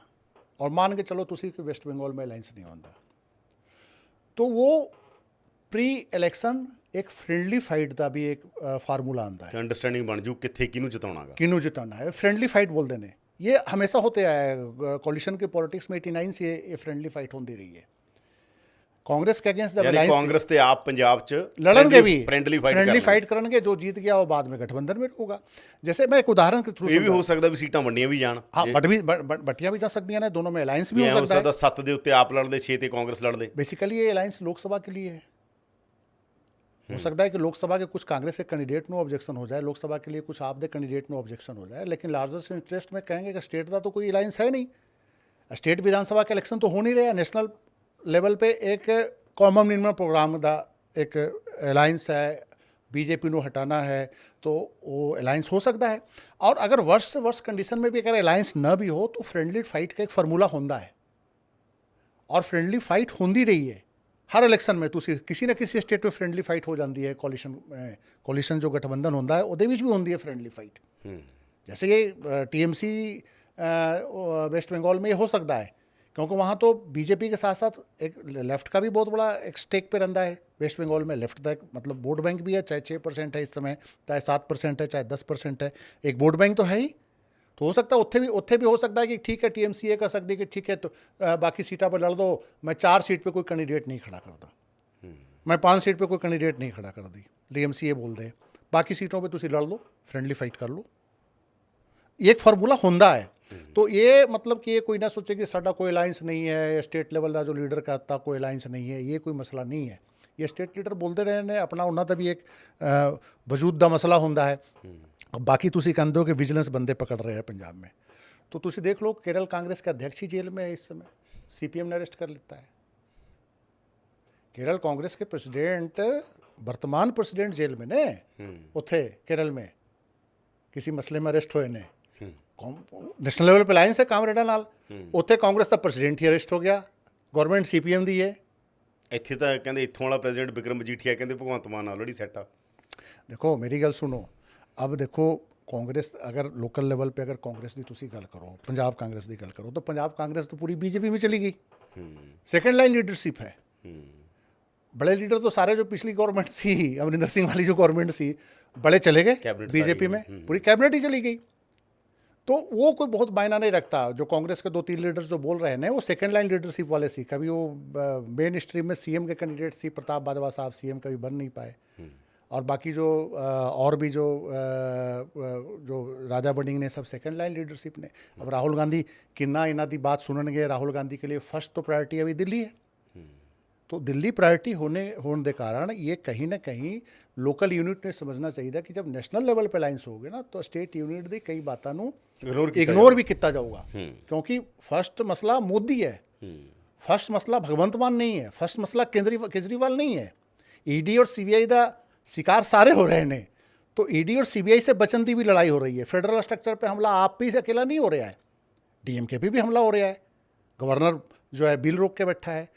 और मान के चलो तुसी कि वेस्ट बंगाल में अलायंस नहीं होता, तो वो प्री इलेक्शन एक फ्रेंडली फाइट का भी एक फार्मूला आता है, अंडरस्टैंडिंग बन जू किथे किनू जिताउणागा, किनू जिताना है। फ्रेंडली फाइट बोलते हैं, ये हमेशा होते आया है, कोलिशन के पॉलिटिक्स में 89 से ये फ्रेंडली फाइट होती रही है। कांग्रेस के अगेंस्ट जब यानी alliance- कांग्रेस ਤੇ ਆਪ ਪੰਜਾਬ 'ਚ लड़नगे भी, फ्रेंडली फ्रेंडली फाइट फाइट करेंगे। जो जीत गया वो बाद में गठबंधन में होगा। जैसे मैं एक उदाहरण के थ्रू ਇਹ ਵੀ ਹੋ ਸਕਦਾ ਵੀ ਸੀਟਾਂ ਵੰਡੀਆਂ ਵੀ ਜਾਣ हाँ बटियां भी जा सकती हैं ना, दोनों में अलायंस भी ਵੀ हो ਐਂ ਹੋ सकता है। ਸਕਦਾ 7 ਦੇ ਉੱਤੇ ਆਪ ਲੜਦੇ 6 ਤੇ ਕਾਂਗਰਸ ਲੜਦੇ बेसिकली ये अलायंस लोकसभा के लिए है। हो सकता है कि लोकसभा के कुछ कांग्रेस के कैंडिडेट नो ऑब्जेक्शन हो जाए, लोकसभा के लिए कुछ आप दे कैंडिडेट नो ऑब्जेक्शन हो जाए, लेकिन लार्जेस्ट इंटरेस्ट में कहेंगे कि स्टेट का तो कोई अलायंस है नहीं। स्टेट विधानसभा के इलेक्शन तो हो नहीं रहा। नेशनल लेवल पे एक कॉमन मिनिमम प्रोग्राम का एक अलायंस है, बीजेपी ਨੂੰ हटाना है तो वो अलायंस हो सकता है। और अगर वर्ष से वर्ष कंडीशन में भी अगर अलायंस न भी हो तो फ्रेंडली फाइट का एक फार्मूला होता है, और फ्रेंडली फाइट होती रही है हर इलेक्शन में। तो किसी न किसी स्टेट में फ्रेंडली फाइट हो जाती है। कोलिशन जो गठबंधन होता है वो भी होती है फ्रेंडली फाइट। जैसे ये टीएमसी वेस्ट बंगाल में ये हो सकता है, क्योंकि वहाँ तो बीजेपी के साथ साथ एक लेफ्ट का भी बहुत बड़ा एक स्टेक पे रहता है। वेस्ट बंगाल में लेफ्ट तक मतलब वोट बैंक भी है, चाहे 6% है इस समय, चाहे 7% है, चाहे 10% है, एक वोट बैंक तो है ही। तो हो सकता है उत्थे भी हो सकता है कि ठीक है टीएमसी ये कर सकती है कि ठीक है तो बाकी सीटा पर लड़ दो, मैं 4 सीट पे कोई कैंडिडेट नहीं खड़ा करता, मैं 5 सीट पे कोई कैंडिडेट नहीं खड़ा कर दी, टीएमसी ये बोल दे बाकी सीटों पे तुसी लड़ लो, फ्रेंडली फाइट कर लो। ये एक फार्मूला होंदा है। तो ये मतलब कि ये कोई ना सोचे कि साडा कोई अलायंस नहीं है, स्टेट लेवल का जो लीडर कहता कोई अलायंस नहीं है, ये कोई मसला नहीं है। ये स्टेट लीडर बोलते रहे ने अपना उन्होंने का भी एक वजूद का मसला होंदा है। अब बाकी तुसी कहते हो कि विजिलेंस बंदे पकड़ रहे हैं पंजाब में, तो तुसी देख लो केरल कांग्रेस के अध्यक्ष ही जेल में है इस समय, सीपीएम ने अरेस्ट कर लेता है। केरल कांग्रेस के प्रेसिडेंट, वर्तमान प्रेसिडेंट जेल में ने उथे केरल में किसी मसले में अरेस्ट होए ने। नेशनल लेवल पे अलायंस है कामरेडा नाल, उत्थे कांग्रेस का प्रेसिडेंट ही अरेस्ट हो गया, गवर्नमेंट सीपीएम दी है। ਇੱਥੇ ਤਾਂ ਕਹਿੰਦੇ ਇੱਥੋਂ ਵਾਲਾ ਪ੍ਰੈਜ਼ੀਡੈਂਟ ਵਿਕਰਮ ਮਜੀਠੀਆ ਕਹਿੰਦੇ ਭਗਵੰਤ ਮਾਨ ਨਾਲ ਲੜੀ ਸੈੱਟ ਆ। देखो मेरी गल सुनो, अब देखो कांग्रेस अगर लोकल लेवल पे अगर कांग्रेस की तुसी गल करो, पंजाब कांग्रेस की गल करो, तो पंजाब कांग्रेस तो पूरी बीजेपी में चली गई। सेकेंड लाइन लीडरशिप है। बड़े लीडर तो सारे जो पिछली गवर्नमेंट सी, अमरिंदर सिंह वाली जो गवर्नमेंट सी, बड़े चले गए बीजेपी में, पूरी कैबिनेट ही चली गई। तो वो कोई बहुत मायना नहीं रखता। जो कांग्रेस के 2-3 लीडर्स जो बोल रहे हैं वो सेकंड लाइन लीडरशिप वाले सी। कभी वो मेन स्ट्रीम में सीएम के कैंडिडेट सी, प्रताप बाजवा साहब सीएम कभी बन नहीं पाए, और बाकी जो और भी जो राजा बडिंग ने सब सेकंड लाइन लीडरशिप ने। अब राहुल गांधी किन्ना इन्हों की बात सुननगे, राहुल गांधी के लिए फर्स्ट तो प्रायोरिटी अभी दिल्ली है। तो दिल्ली प्रायोरिटी होने के कारण ये कहीं ना कहीं लोकल यूनिट ने समझना चाहिए कि जब नेशनल लेवल पे अलायंस होगे ना तो स्टेट यूनिट की कई बातों इग्नोर भी किया जाऊगा, क्योंकि फर्स्ट मसला मोदी है, फर्स्ट मसला भगवंत मान नहीं है, फर्स्ट मसला केजरीवाल नहीं है। ईडी और सीबीआई का शिकार सारे हो रहे हैं। तो ईडी और सीबीआई से बचन की भी लड़ाई हो रही है। फेडरल स्ट्रक्चर पे हमला आप ही से अकेला नहीं हो रहा है, डीएमके पे भी हमला हो रहा है। गवर्नर जो है बिल रोक के बैठा है,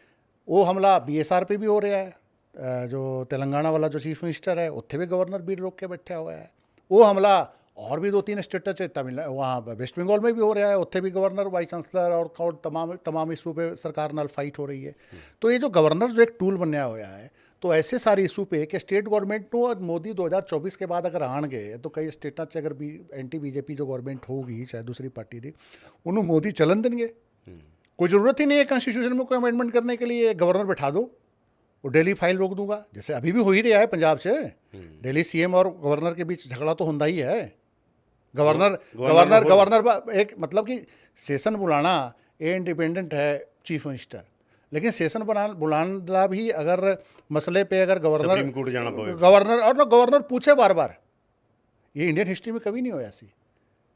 वो हमला बीएसआर पे भी हो रहा है। जो तेलंगाना वाला जो चीफ मिनिस्टर है उत्थे भी गवर्नर बिल रोक के बैठा हुआ है। वो हमला और भी 2-3 स्टेट से तमिलनाडु वहाँ वेस्ट बंगाल में भी हो रहा है, उत्थे भी गवर्नर, वाइस चांसलर और तमाम इशू पे सरकार नाल फाइट हो रही है। तो ये जो गवर्नर जो एक टूल बनया हुआ है, तो ऐसे सारे इशू पे कि स्टेट गवर्नमेंट को मोदी 2024 के बाद अगर आन गए तो कई स्टेटा च अगर भी एंटी बीजेपी जो गवर्नमेंट होगी चाहे दूसरी पार्टी की, उन्होंने मोदी चलन देंगे। कोई ज़रूरत ही नहीं है कॉन्स्टिट्यूशन में कोई अमेंडमेंट करने के लिए। गवर्नर बैठा दो, वो डेली फाइल रोक दूंगा, जैसे अभी भी हो ही रहा है पंजाब से। डेली सीएम और गवर्नर के बीच झगड़ा तो होता ही है। गवर्नर एक मतलब कि सेशन बुलाना ये इंडिपेंडेंट है चीफ मिनिस्टर, लेकिन सेशन बुलाना भी अगर मसले पे अगर गवर्नर और गवर्नर पूछे बार बार, ये इंडियन हिस्ट्री में कभी नहीं होया सी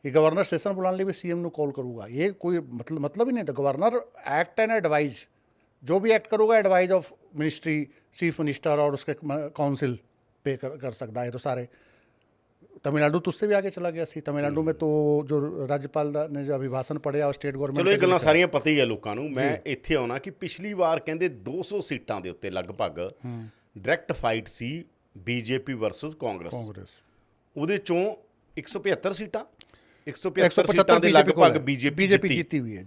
कि गवर्नर सेशन बुलाने लिए भी सीएम को कॉल करूँगा। ये कोई मतलब ही नहीं था। गवर्नर एक्ट एंड एडवाइज, जो भी एक्ट करूँगा advise of ministry, chief minister और उसके काउंसिल पे कर सकता है। तो सारे तमिलनाडु तो उससे भी आगे चला गया सी। तमिलनाडु में तो जो राज्यपाल ने जो अभिभाषण पढ़िया और स्टेट गवर्नमेंट, ਚਲੋ ਇਹ ਗੱਲਾਂ ਸਾਰੀਆਂ ਪਤਾ ਹੀ ਹੈ ਲੋਕਾਂ ਨੂੰ। ਮੈਂ ਇੱਥੇ ਆਉਣਾ ਕਿ ਪਿਛਲੀ ਵਾਰ ਕਹਿੰਦੇ 200 ਸੀਟਾਂ ਦੇ ਉੱਤੇ ਲਗਭਗ ਡਾਇਰੈਕਟ ਫਾਈਟ ਸੀ ਬੀਜੇਪੀ ਵਰਸਸ ਕਾਂਗਰਸ। ਉਹਦੇ ਚੋਂ 175 ਸੀਟਾਂ 175 ਸੀਟਾਂ ਦੇ ਲਗਭਗ ਬੀਜੇਪੀ जीती हुई है।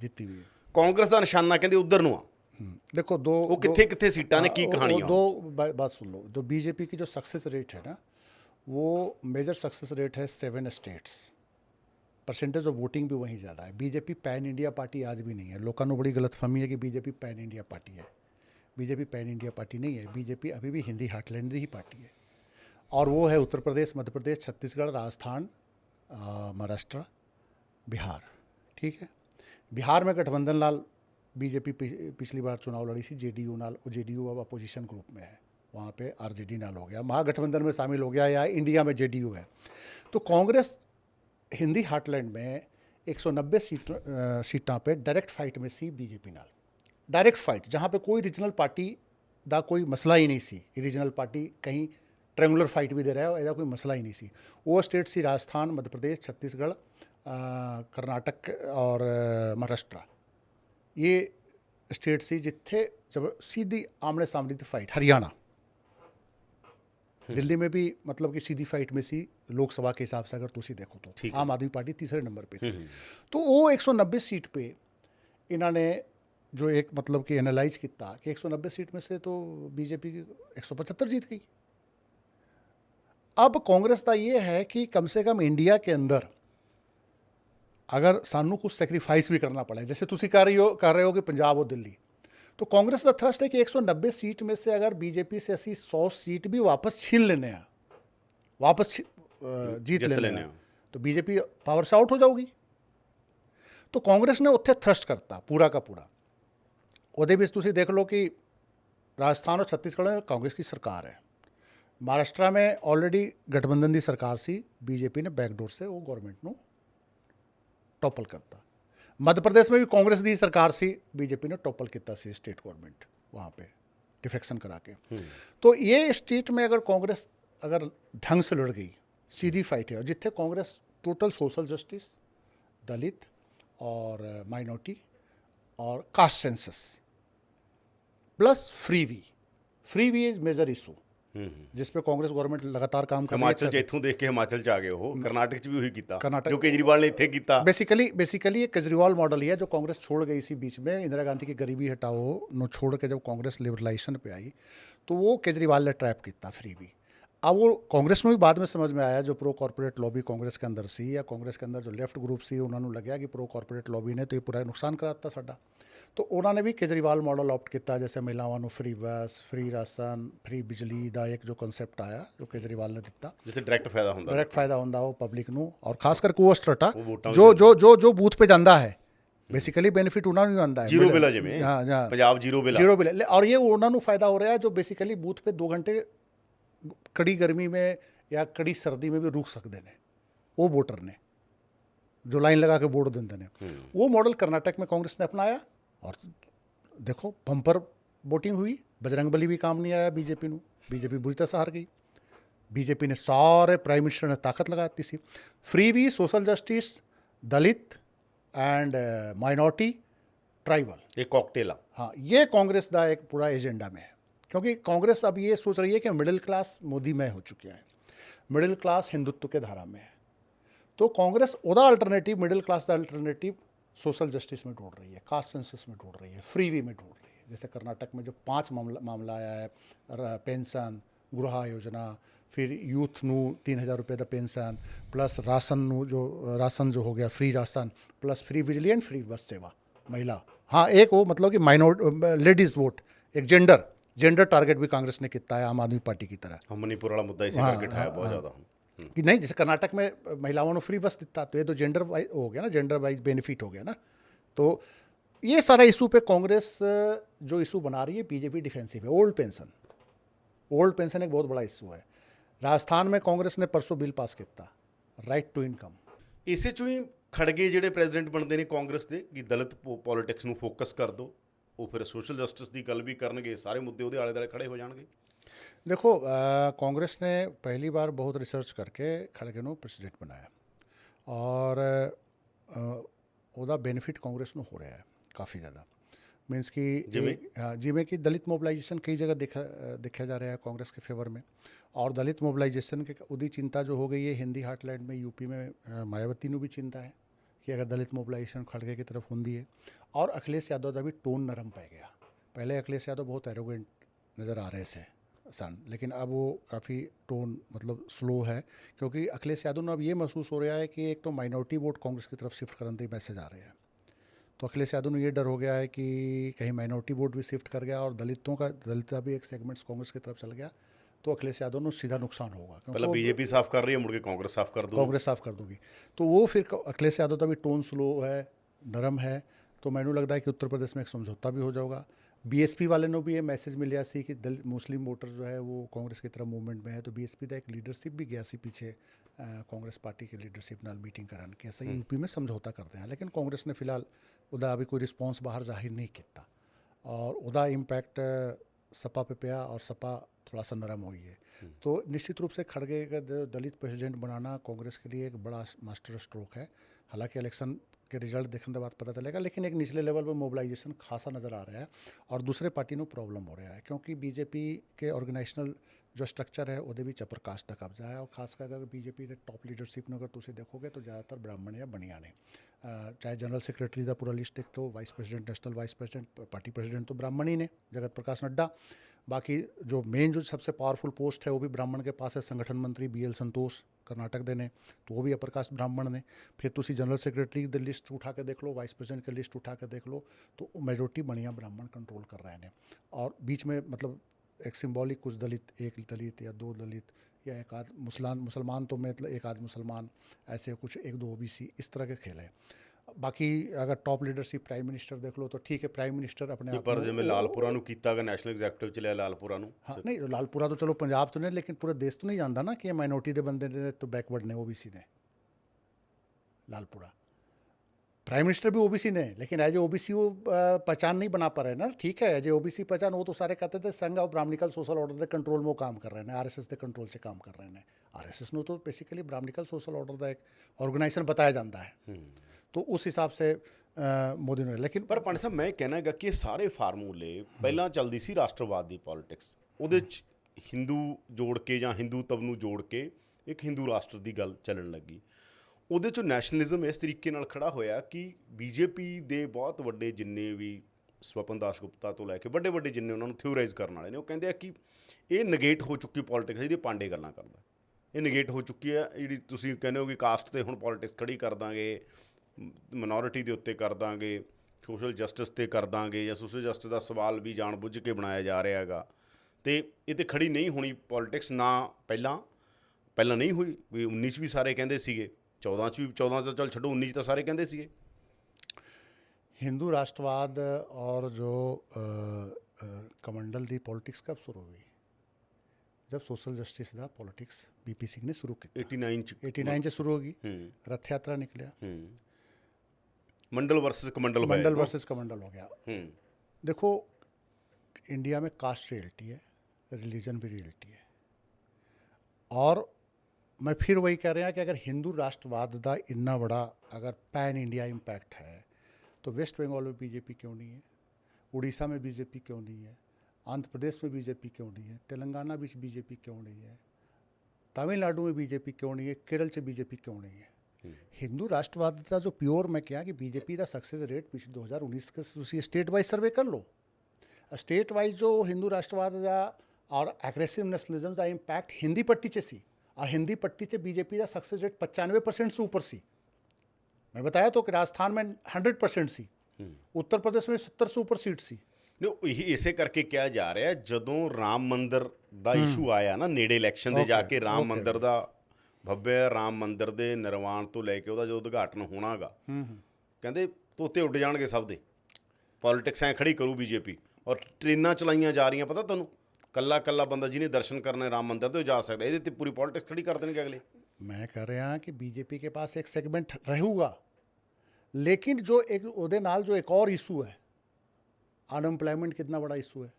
ਕਾਂਗਰਸ ਦਾ ਨਿਸ਼ਾਨਾ ਕਹਿੰਦੇ ਉਧਰ ਨੂੰ ਆ। देखो दो ਉਹ ਕਿੱਥੇ ਸੀਟਾਂ ने की कहानियां। दो बात सुन लो, जो बीजेपी की जो सक्सेस रेट है ना, वो मेजर सक्सेस रेट है 7 स्टेट्स। परसेंटेज ऑफ वोटिंग भी वहीं ज़्यादा है। बीजेपी पैन इंडिया पार्टी आज भी नहीं है। लोगों को बड़ी गलतफहमी है कि बीजेपी पैन इंडिया पार्टी है। बीजेपी पैन इंडिया पार्टी नहीं है, बीजेपी अभी भी हिंदी हार्टलैंड की ही पार्टी है। और वो है उत्तर प्रदेश, मध्य प्रदेश, छत्तीसगढ़, राजस्थान, महाराष्ट्र, बिहार। ठीक है, बिहार में गठबंधन लाल बीजेपी पिछली बार चुनाव लड़ी सी जेडीयू नाल, जेडीयू अब अपोजिशन ग्रुप में है, वहाँ पे आरजेडी नाल हो गया, महागठबंधन में शामिल हो गया, या इंडिया में जेडीयू है। तो कांग्रेस हिंदी हार्टलैंड में 190 सीटां पे डायरेक्ट फाइट में सी बीजेपी नाल, डायरेक्ट फाइट, जहाँ पे कोई रीजनल पार्टी दा कोई मसला ही नहीं सी, रीजनल पार्टी कहीं ट्रेंगुलर फाइट भी दे रहा है, ऐसा कोई मसला ही नहीं सी। वो स्टेट सी राजस्थान, मध्य प्रदेश, छत्तीसगढ़, कर्नाटक और महाराष्ट्र, ये स्टेट सी जिथे जब सीधी आमने सामने की फाइट। हरियाणा, दिल्ली में भी मतलब कि सीधी फाइट में सी, लोकसभा के हिसाब से अगर तुसी देखो तो आम आदमी पार्टी तीसरे नंबर पे थी। तो वो 190 सीट पे इन्होंने जो एक मतलब कि एनालाइज किया कि 190 सीट में से तो बीजेपी 175 जीत गई। अब कांग्रेस का ये है कि कम से कम इंडिया के अंदर अगर सानू कुछ सैक्रीफाइस भी करना पड़े, जैसे तुसी कर रहे हो कि पंजाब और दिल्ली, तो कांग्रेस का थ्रस्ट है कि 190 सीट में से अगर बीजेपी से असी 100 सीट भी वापस छीन लेने हैं, वापस जीत लेने हैं, तो बीजेपी पावर से आउट हो जाओगी। तो कांग्रेस ने उत्थे थ्रस्ट करता पूरा का पूरा। ਉਹਦੇ ਵਿੱਚ ਤੁਸੀਂ देख लो कि राजस्थान और छत्तीसगढ़ में कांग्रेस की सरकार है, महाराष्ट्र में ऑलरेडी गठबंधन की सरकार सी, बीजेपी ने बैकडोर से वो गवर्नमेंट को टॉपल करता। मध्य प्रदेश में भी कांग्रेस की सरकार सी, बीजेपी ने टॉपल किया सी स्टेट गवर्नमेंट वहाँ पे डिफेक्शन करा के। तो ये स्टेट में अगर कांग्रेस अगर ढंग से लड़ गई, सीधी फाइट है, और जिथे Congress total social justice, Dalit और माइनॉरिटी और caste census plus free we is major issue जिस पे कांग्रेस गवर्नमेंट लगातार काम कर रही है। हिमाचल इत्थों देख के हिमाचल च आ गए हो, कर्नाटक च भी वही कीता जो केजरीवाल ने इत्थे कीता। बेसिकली ये केजरीवाल मॉडल ही है जो कांग्रेस छोड़ गई इसी बीच में। इंदिरा गांधी की गरीबी हटाओ नो छोड़ के जब कांग्रेस लिबरलाइजेशन पे आई तो वो केजरीवाल ने ट्रैप किया फ्री वी। अब वो कांग्रेस में भी बाद में समझ में आया, जो प्रो कॉर्पोरेट लॉबी कांग्रेस के अंदर सी या कांग्रेस के अंदर जो लेफ्ट ग्रुप सी, उन्होंने लग्या कि प्रो कॉर्पोरेट लॉबी ने तो ये पूरा नुकसान करा दिता साडा। तो उन्होंने भी केजरीवाल मॉडल ऑप्ट किया, जैसे महिलाओं को फ्री बस, फ्री राशन, फ्री बिजली का एक जो कंसैप्ट आया जो केजरीवाल ने दिता, जिससे डायरेक्ट फायदा होंदा वो पब्लिक को, और खास करके वो स्ट्रटा जो बूथ पे जाता है बेसिकली बेनिफिट उन्होंने भी आंदा है, जीरो बिल जिवें पंजाब जीरो बिल, और ये उन्होंने फायदा हो रहा है जो बेसिकली बूथ पे 2 घंटे कड़ी गर्मी में या कड़ी सर्दी में भी रुक सकते हैं वो वोटर ने, जो लाइन लगा के वोट देते हैं। वो मॉडल कर्नाटक में कांग्रेस ने अपनाया और देखो बम्पर वोटिंग हुई, बजरंगबली भी काम नहीं आया बीजेपी को, बीजेपी बुरी तरह से हार गई। बीजेपी ने सारे प्राइम मिनिस्टर ने ताकत लगा दी सी। फ्री वी, social justice, Dalit and minority, tribal, एक कॉकटेल। हाँ, ये कांग्रेस का एक पूरा एजेंडा में है, क्योंकि कांग्रेस अब ये सोच रही है कि मिडिल क्लास मोदी में हो चुके हैं, मिडिल क्लास हिंदुत्व के धारा में है। तो कांग्रेस ओदा अल्टरनेटिव, मिडिल क्लास का अल्टरनेटिव सोशल जस्टिस में ढूंढ रही है, कास्ट सेंसस में ढूंढ रही है, फ्री वी में ढूंढ रही है। जैसे कर्नाटक में जो 5 मामला आया है, पेंशन, गृह योजना, फिर यूथ नू 3000 रुपये का पेंशन, प्लस राशन जो हो गया फ्री राशन, प्लस फ्री बिजली एंड फ्री बस सेवा महिला। हाँ, एक वो मतलब कि माइनॉरिटी लेडीज़ वोट, एक जेंडर टारगेट भी कांग्रेस ने किया है आम आदमी पार्टी की तरह। मणिपुर वाला मुद्दा इसी करके उठाया बहुत ज़्यादा कि नहीं, जैसे कर्नाटक में महिलाओं को फ्री बस दिता, तो ये तो जेंडर वाइज हो गया ना, जेंडर वाइज बेनिफिट हो गया ना। तो ये सारा इशू पे कांग्रेस जो इशू बना रही है, बीजेपी डिफेंसिव है। ओल्ड पेंशन एक बहुत बड़ा इशू है। राजस्थान में कांग्रेस ने परसों बिल पास किया, राइट टू इनकम। इसे चों ही खड़गे ਜਿਹੜੇ ਪ੍ਰੈਜ਼ੀਡੈਂਟ ਬਣਦੇ ਨੇ ਕਾਂਗਰਸ ਦੇ ਕਿ ਦਲਿਤ ਪੋਲਿਟਿਕਸ ਨੂੰ ਫੋਕਸ ਕਰ ਦੋ, ਉਹ ਫਿਰ सोशल जस्टिस की गल भी करनगे, सारे मुद्दे ਉਹਦੇ आले दुआले खड़े हो जाएंगे। देखो, कांग्रेस ने पहली बार बहुत रिसर्च करके खड़गे को प्रेसिडेंट बनाया और ਉਹਦਾ बेनिफिट कांग्रेस को हो रहा है काफ़ी ज़्यादा। मीनस कि जिमें कि दलित मोबिलाइजेशन कई जगह देखा जा रहा है कांग्रेस के फेवर में, और दलित मोबिलाइजेशन के उदी चिंता जो हो गई है हिंदी हार्टलैंड में, यूपी में मायावती को भी चिंता है कि अगर दलित मोबिलाइजेशन खड़गे की तरफ होंगी है। और अखिलेश यादव का भी टोन नरम पै गया। पहले अखिलेश यादव बहुत एरोगेंट नज़र आ रहे थे सन, लेकिन अब वो काफ़ी टोन मतलब स्लो है, क्योंकि अखिलेश यादव ने अब ये महसूस हो रहा है कि एक तो माइनॉरिटी वोट कांग्रेस की तरफ शिफ्ट करने के मैसेज आ रहे हैं। तो अखिलेश यादव ने ये डर हो गया है कि कहीं माइनॉरिटी वोट भी शिफ्ट कर गया और दलितों का भी एक सेगमेंट्स कांग्रेस की तरफ चल गया, तो अखिलेश यादव को सीधा नुकसान होगा, क्योंकि पहला बीजेपी साफ कर रही है, मुड़ के कांग्रेस साफ कर दूँ। कांग्रेस साफ कर दूगी। तो वो फिर अखिलेश यादव का भी टोन स्लो है, नरम है, तो मैनू लगता है कि उत्तर प्रदेश में एक समझौता भी हो जाएगा। बीएसपी वाले ने भी ये मैसेज मिलिया सी कि मुस्लिम वोटर जो है वो कांग्रेस की तरफ मूवमेंट में है, तो बीएसपी का एक लीडरशिप भी गया सी पीछे कांग्रेस पार्टी की लीडरशिप नाल मीटिंग करन के ऐसा यूपी में समझौता करते हैं। लेकिन कांग्रेस ने फिलहाल उदा अभी कोई रिस्पॉन्स बाहर जाहिर नहीं किया और उदा इम्पैक्ट सपा पे पिया और सपा थोड़ा सा नरम हुई है। तो निश्चित रूप से खड़गे का दलित प्रेसिडेंट बनाना कांग्रेस के लिए एक बड़ा मास्टर स्ट्रोक है। हालांकि इलेक्शन के रिजल्ट देखने के बाद पता चलेगा, लेकिन एक निचले लेवल पर मोबिलाइजेशन खासा नज़र आ रहा है और दूसरे पार्टी को प्रॉब्लम हो रहा है, क्योंकि बीजेपी के ऑर्गेनाइजेशनल जो स्ट्रक्चर है ਉਹਦੇ ਵਿੱਚ अपर कास्ट का कब्जा है। और खासकर अगर बीजेपी के टॉप लीडरशिप ਨੂੰ अगर ਤੁਸੀਂ देखोगे तो ज़्यादातर ब्राह्मण या बनिया ने, चाहे जनरल सेक्रेटरी का पूरा लिस्ट देख लो, vice president, national vice president, party president तो ब्राह्मण ही ने, जगत प्रकाश नड्डा। बाकी जो मेन जो सबसे पावरफुल पोस्ट है वो भी ब्राह्मण के पास है, संगठन मंत्री BL संतोष कर्नाटक दे ने, तो वो भी अपर कास्ट ब्राह्मण ने। फिर तुसी जनरल सेक्रेटरी की लिस्ट उठा के देख लो, वाइस प्रेसिडेंट की लिस्ट उठा के देख लो, तो मेजोरिटी बनिया ब्राह्मण कंट्रोल कर रहे हैं। और बीच में मतलब एक सिंबॉलिक कुछ दलित, एक दलित या दो दलित या एक आध मुसलमान तो मतलब एक आध मुसलमान, ऐसे कुछ एक दो OBC, इस तरह के खेल है। बाकी अगर टॉप लीडरशिप प्राइम मिनिस्टर देख लो तो ठीक है, प्राइम मिनिस्टर अपने आप पर जिवें लालपुरा ਨੂੰ ਕੀਤਾ ਗਾ ਨੈਸ਼ਨਲ ਐਗਜ਼ੈਕਟਿਵ ਚ ਲਿਆ ਲਾਲਪੁਰਾ ਨੂੰ। हाँ नहीं, लालपुरा तो चलो पंजाब तो नहीं, लेकिन पूरे देश तो नहीं जानता ना कि माइनॉरिटी के बंदे ने तो बैकवर्ड ने OBC ने लालपुरा। प्राइम मिनिस्टर भी OBC ने, लेकिन एज ए OBC वो पहचान नहीं बना पा रहे ना। ठीक है, एज ए OBC पहचान, वो तो सारे कहते थे संघ और ब्राह्मणिकल सोशल ऑर्डर के कंट्रोल में वो काम कर रहे हैं, RSS के कंट्रोल से काम कर रहे हैं। RSS ने तो बेसिकली ब्राह्मणिकल सोशल ऑर्डर का एक ऑर्गेनाइजेशन बताया जाता है, तो उस हिसाब से मोदी ने। लेकिन ਪਰ ਪੰਡ ਸਾਹਿਬ ਮੈਂ ਕਹਿਣਾ ਗਾ ਕਿ ਇਹ ਸਾਰੇ ਫਾਰਮੂਲੇ ਪਹਿਲਾਂ ਚੱਲਦੀ ਸੀ ਰਾਸ਼ਟਰਵਾਦ ਦੀ ਪੋਲਿਟਿਕਸ, ਉਹਦੇ 'ਚ ਹਿੰਦੂ ਜੋੜ ਕੇ ਜਾਂ ਹਿੰਦੂਤਵ ਨੂੰ ਜੋੜ ਕੇ ਇੱਕ ਹਿੰਦੂ ਰਾਸ਼ਟਰ ਦੀ ਗੱਲ ਚੱਲਣ ਲੱਗੀ। ਉਹਦੇ 'ਚੋਂ ਨੈਸ਼ਨਲਿਜ਼ਮ ਇਸ ਤਰੀਕੇ ਨਾਲ ਖੜਾ ਹੋਇਆ ਕਿ BJP ਦੇ ਬਹੁਤ ਵੱਡੇ ਜਿੰਨੇ ਵੀ ਸਵਪਨ ਦਾਸ ਗੁਪਤਾ ਤੋਂ ਲੈ ਕੇ ਵੱਡੇ ਵੱਡੇ ਜਿੰਨੇ ਉਹਨਾਂ ਨੂੰ ਥਿਓਰਾਈਜ਼ ਕਰਨ ਵਾਲੇ ਨੇ, ਉਹ ਕਹਿੰਦੇ ਆ ਕਿ ਇਹ ਨਗੇਟ ਹੋ ਚੁੱਕੀ ਪੋਲਿਟਿਕਸ, ਜਿਹਦੀ ਪਾਂਡੇ ਗੱਲਾਂ ਕਰਦਾ, ਇਹ ਨਗੇਟ ਹੋ ਚੁੱਕੀ ਹੈ। ਜਿਹੜੀ ਤੁਸੀਂ ਕਹਿੰਦੇ ਹੋ ਕਿ ਕਾਸਟ 'ਤੇ ਹੁਣ ਪੋਲਿਟਿਕਸ ਖੜੀ ਕਰ ਦਾਂਗੇ, ਮਿਨੋਰਿਟੀ ਦੇ ਉੱਤੇ ਕਰ ਦਾਂਗੇ, ਸੋਸ਼ਲ ਜਸਟਿਸ 'ਤੇ ਕਰ ਦਾਂਗੇ, ਜਾਂ ਸੋਸ਼ਲ ਜਸਟਿਸ ਦਾ ਸਵਾਲ ਵੀ ਜਾਣ ਬੁੱਝ ਕੇ ਬਣਾਇਆ ਜਾ ਰਿਹਾ ਹੈਗਾ, ਅਤੇ ਇਹ 'ਤੇ ਖੜੀ ਨਹੀਂ ਹੋਣੀ ਪੋਲਿਟਿਕਸ। ਨਾ ਪਹਿਲਾਂ ਨਹੀਂ ਹੋਈ ਵੀ 19 'ਚ ਵੀ ਸਾਰੇ ਕਹਿੰਦੇ ਸੀਗੇ, 14 'ਚ ਵੀ, 14 ਤਾਂ ਚੱਲ ਛੱਡੋ, 19 'ਚ ਤਾਂ ਸਾਰੇ ਕਹਿੰਦੇ ਸੀਗੇ। हिंदू राष्ट्रवाद और जो कमंडल दी पॉलिटिक्स कब शुरू हुई? जब सोशल जस्टिस का पॉलिटिक्स BP सिंह ने शुरू की 89 से शुरू होगी, रथ यात्रा निकलिया, मंडल वर्सेस कमंडल हो गया। देखो, इंडिया में कास्ट रियलिटी है, रिलीजन भी रियलिटी है, और मैं फिर वही कह रहा कि अगर हिंदू राष्ट्रवाद का इन्ना बड़ा अगर पैन इंडिया इम्पैक्ट है, तो वेस्ट बंगाल में BJP क्यों नहीं है, उड़ीसा में BJP क्यों नहीं है, आंध्र प्रदेश में BJP क्यों नहीं है, तेलंगाना में BJP क्यों नहीं है, तमिलनाडु में BJP क्यों नहीं है, केरल से BJP क्यों नहीं है? हिंदू राष्ट्रवाद का जो प्योर मैं क्या कि BJP का सक्सेस रेट पिछले 2019 के स्टेट वाइज सर्वे कर लो, स्टेट वाइज जो हिंदू राष्ट्रवाद का और एग्रेसिव नेशनलिज्म का इम्पैक्ट हिंदी पट्टी से सी, और हिंदी पट्टी से BJP का सक्सेस रेट 95% से ऊपर सी। मैं बताया तो कि राजस्थान में 100% सी, उत्तर प्रदेश में 70 से ऊपर सीट सी। ਇਹ ਇਸੇ ਕਰਕੇ ਕਿਹਾ ਜਾ ਰਿਹਾ, ਜਦੋਂ ਰਾਮ ਮੰਦਰ ਦਾ ਇਸ਼ੂ ਆਇਆ ਨਾ ਨੇੜੇ ਇਲੈਕਸ਼ਨ ਦੇ ਜਾ ਕੇ, ਰਾਮ ਮੰਦਰ ਦਾ ਭਵਯ ਰਾਮ ਮੰਦਰ ਦੇ ਨਿਰਮਾਣ ਤੋਂ ਲੈ ਕੇ ਉਹਦਾ ਜਦੋਂ ਉਦਘਾਟਨ ਹੋਣਾਗਾ, ਕਹਿੰਦੇ ਤੋਤੇ ਉੱਡ ਜਾਣਗੇ ਸਭ ਦੇ, ਪੋਲਿਟਿਕਸ ਐਂ ਖੜੀ ਕਰੂ BJP। ਔਰ ਟ੍ਰੇਨਾਂ ਚਲਾਈਆਂ ਜਾ ਰਹੀਆਂ, ਪਤਾ ਤੁਹਾਨੂੰ, ਕੱਲਾ ਕੱਲਾ ਬੰਦਾ ਜਿਹਨੇ ਦਰਸ਼ਨ ਕਰਨੇ ਰਾਮ ਮੰਦਰ ਤੋਂ ਜਾ ਸਕਦਾ, ਇਹਦੇ 'ਤੇ ਪੂਰੀ ਪੋਲਿਟਿਕਸ ਖੜੀ ਕਰ ਦੇਣਗੇ ਅਗਲੇ। मैं कह रहा कि BJP के पास एक सेगमेंट रहूगा, लेकिन जो एक उहदे नाल जो एक और इशू है, अनएम्प्लॉयमेंट कितना बड़ा इशू है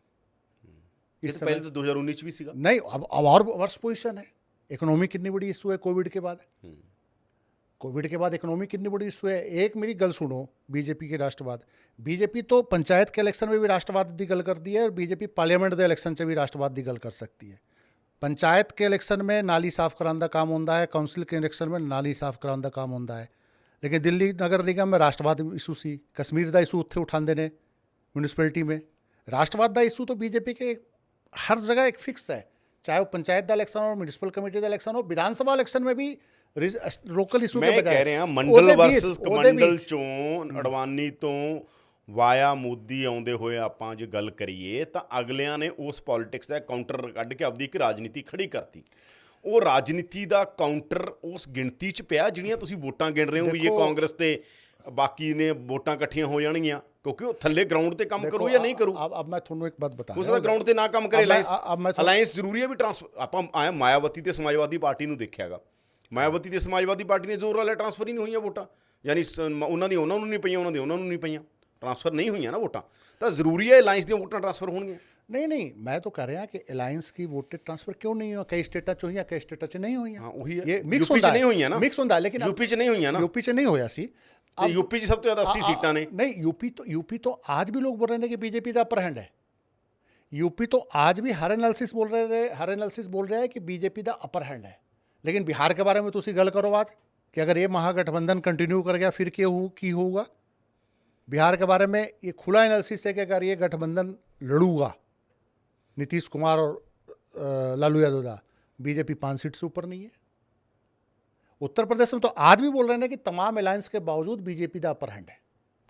इस पहले तो 2019 भी सीगा नहीं, अब और वर्ष पोजिशन है। इकोनॉमी कितनी बड़ी इशू है कोविड के बाद, कोविड के बाद इकोनॉमी कितनी बड़ी इशू है। एक मेरी गल सुनो, BJP के राष्ट्रवाद, BJP तो पंचायत के इलेक्शन में भी राष्ट्रवाद की गल करती है, और BJP पार्लियामेंट के इलेक्शन से भी राष्ट्रवाद की गल कर सकती है। पंचायत के इलेक्शन में नाली साफ कराने का काम होता है, काउंसिल के इलेक्शन में नाली साफ कराने का काम होता है, लेकिन दिल्ली नगर निगम में राष्ट्रवाद इशू सी, कश्मीर का इशू उत्थे उठाते ने म्यूनिसपैलिटी में। राष्ट्रवाद का इशू तो BJP के हर जगह एक फिक्स है, चाहे वो पंचायत का इलेक्शन हो, म्यूनिसिपल कमेटी का इलेक्शन हो, विधानसभा इलेक्शन में भी ਲੋਕਲ ਇਸ਼ੂ ਮੈਂ ਕੇ ਬਜਾਏ ਕਹਿ ਰਿਹਾ ਮੰਡਲ ਵਰਸਸ ਕਮੰਡਲ ਚੋਂ ਅਡਵਾਨੀ ਤੋਂ ਵਾਇਆ ਮੋਦੀ ਆਉਂਦੇ ਹੋਏ ਆਪਾਂ ਜੇ ਗੱਲ ਕਰੀਏ ਤਾਂ ਅਗਲਿਆਂ ਨੇ ਉਸ ਪੋਲਿਟਿਕਸ ਦਾ ਕਾਊਂਟਰ ਕੱਢ ਕੇ ਆਪਦੀ ਇੱਕ ਰਾਜਨੀਤੀ ਖੜੀ ਕਰਤੀ। ਉਹ ਰਾਜਨੀਤੀ ਦਾ ਕਾਊਂਟਰ ਉਸ ਗਿਣਤੀ 'ਚ ਪਿਆ ਜਿਹੜੀਆਂ ਤੁਸੀਂ ਵੋਟਾਂ ਗਿਣ ਰਹੇ ਹੋ ਵੀ ਇਹ ਕਾਂਗਰਸ ਤੇ ਬਾਕੀ ਨੇ ਵੋਟਾਂ ਇਕੱਠੀਆਂ ਹੋ ਜਾਣਗੀਆਂ, ਕਿਉਂਕਿ ਉਹ ਥੱਲੇ ਗਰਾਊਂਡ ਤੇ ਕੰਮ ਕਰੂ ਜਾਂ ਨਹੀਂ ਕਰੂ। अब मैं ਤੁਹਾਨੂੰ ਇੱਕ ਬਾਤ ਬਤਾ ਉਸ ਦਾ ਗਰਾਊਂਡ ਤੇ ਨਾ ਕੰਮ ਕਰੇ। ਅਲਾਇੰਸ ਜ਼ਰੂਰੀ ਹੈ ਵੀ ਆਪਾਂ ਆਇਆ ਮਾਇਆਵਤੀ ਤੇ ਸਮਾਜਵਾਦੀ ਪਾਰਟੀ ਨੂੰ ਦੇਖਿਆਗਾ, ਮਾਇਆਵਤੀ ਤੇ ਸਮਾਜਵਾਦੀ ਪਾਰਟੀ ਨੇ ਜ਼ੋਰ ਵਾਲੇ ਟਰਾਂਸਫਰ ਹੀ ਨਹੀਂ ਹੋਈਆਂ ਵੋਟਾਂ, ਯਾਨੀ ਉਹਨਾਂ ਨੂੰ ਨਹੀਂ ਪਈਆਂ, ਉਹਨਾਂ ਨੂੰ ਨਹੀਂ ਪਈਆਂ, ट्रांसफर नहीं हुई ना वोटां, तो जरूरी है अलायंस दी वोटां ट्रांसफर होणगियां? नहीं मैं तो कह रहा कि अलायंस की वोटें ट्रांसफर क्यों नहीं हुआ, कई स्टेटां च होईयां कई स्टेटां च नहीं होईयां। हाँ वही है, ये मिक्स यूपी च नहीं हुई ना, मिक्स हुंदा, लेकिन यूपी च नहीं हुई ना, यूपी च नहीं होया सी। अब यूपी च सब तो ज़्यादा 80 सीटां ने। नहीं यूपी तो आज भी लोग बोल रहे हैं कि बीजेपी का अपर हैंड है। यूपी तो आज भी हर एनालिसिस बोल रहे हैं कि बीजेपी का अपर हैंड है। लेकिन बिहार के बारे में तुसी गल करो आज कि अगर ये महागठबंधन कंटिन्यू कर गया फिर की होगा। बिहार के बारे में ये खुला एनालिसिस है कि अगर ये गठबंधन लड़ूगा नीतीश कुमार और लालू यादव का, बीजेपी 5 सीट से ऊपर नहीं है। उत्तर प्रदेश में तो आज भी बोल रहे हैं कि तमाम अलायंस के बावजूद बीजेपी का अपर हैंड है,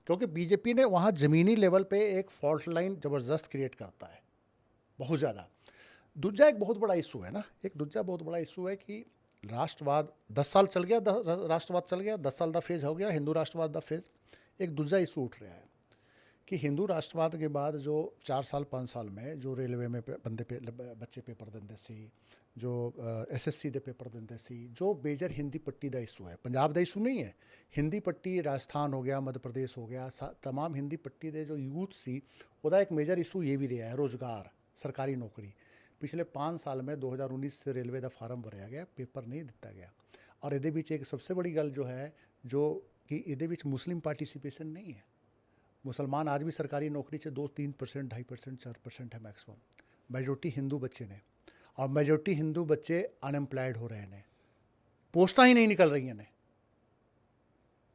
क्योंकि बीजेपी ने वहाँ ज़मीनी लेवल पे एक फॉल्ट लाइन ज़बरदस्त क्रिएट करता है बहुत ज़्यादा। दूसरा एक बहुत बड़ा इशू है ना, बहुत बड़ा इशू है कि राष्ट्रवाद 10 साल चल गया, राष्ट्रवाद चल गया, 10 साल का फेज हो गया हिंदू राष्ट्रवाद का फेज। एक दूसरा इशू उठ रहा है कि हिंदू राष्ट्रवाद के बाद जो 4 साल 5 साल में जो रेलवे में बच्चे पेपर देंदे सी, जो SSC दे पेपर देंदे सी, जो मेजर हिंदी पट्टी का इशू है, पंजाब का इशू नहीं है, हिंदी पट्टी राजस्थान हो गया, मध्य प्रदेश हो गया, तमाम हिंदी पट्टी के जो यूथ सी उसका एक मेजर इशू ये भी रहा है रोज़गार, सरकारी नौकरी। पिछले 5 साल में 2019 से रेलवे का फार्म भरया गया, पेपर नहीं दिता गया। और ये एक सबसे बड़ी गल जो है जो कि ये मुस्लिम पार्टिसिपेशन नहीं है। मुसलमान आज भी सरकारी नौकरी से 2-3%, 2.5%, 4% है मैक्सिमम। मेजोरिटी हिंदू बच्चे ने, और मेजोरिटी हिंदू बच्चे अनएम्प्लॉयड हो रहे हैं, पोस्टां ही नहीं निकल रही हैं।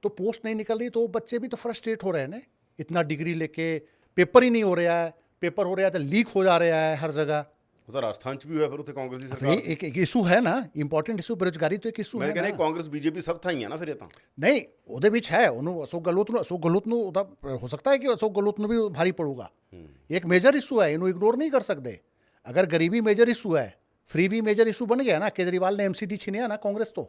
तो पोस्ट नहीं निकल रही तो बच्चे भी तो फ्रस्ट्रेट हो रहे हैं। इतना डिग्री लेके पेपर ही नहीं हो रहा है, पेपर हो रहा है तो लीक हो जा रहा है हर जगह। ਉਹ ਤਾਂ ਰਾਜਸਥਾਨ ਚ ਵੀ ਹੋਇਆ, ਫਿਰ ਉੱਥੇ ਕਾਂਗਰਸ ਦੀ ਸਰਕਾਰ। एक इशू है ना, इंपॉर्टेंट इशू, बेरोजगारी तो एक इशू है। ਮੈਂ ਕਹਿੰਦਾ ਕਾਂਗਰਸ बीजेपी ਸਭ ਥਾਈਆਂ ਨਾ ਫਿਰ ਇਹ ਤਾਂ। नहीं ਉਹਦੇ ਵਿੱਚ ਹੈ, ਉਹਨੂੰ ਅਸ਼ੋਕ ਗਹਿਲੋਤ ਨੂੰ ਉਹਦਾ ਹੋ ਸਕਦਾ ਹੈ ਕਿ ਅਸ਼ੋਕ ਗਹਿਲੋਤ ਨੂੰ ਵੀ ਭਾਰੀ ਪੜੂਗਾ। एक मेजर इशू है, ਇਹਨੂੰ इग्नोर नहीं कर सकते। अगर गरीबी मेजर इशू है, फ्री भी मेजर इशू बन गया ना। केजरीवाल ने MCD छीनिया ना कांग्रेस तो,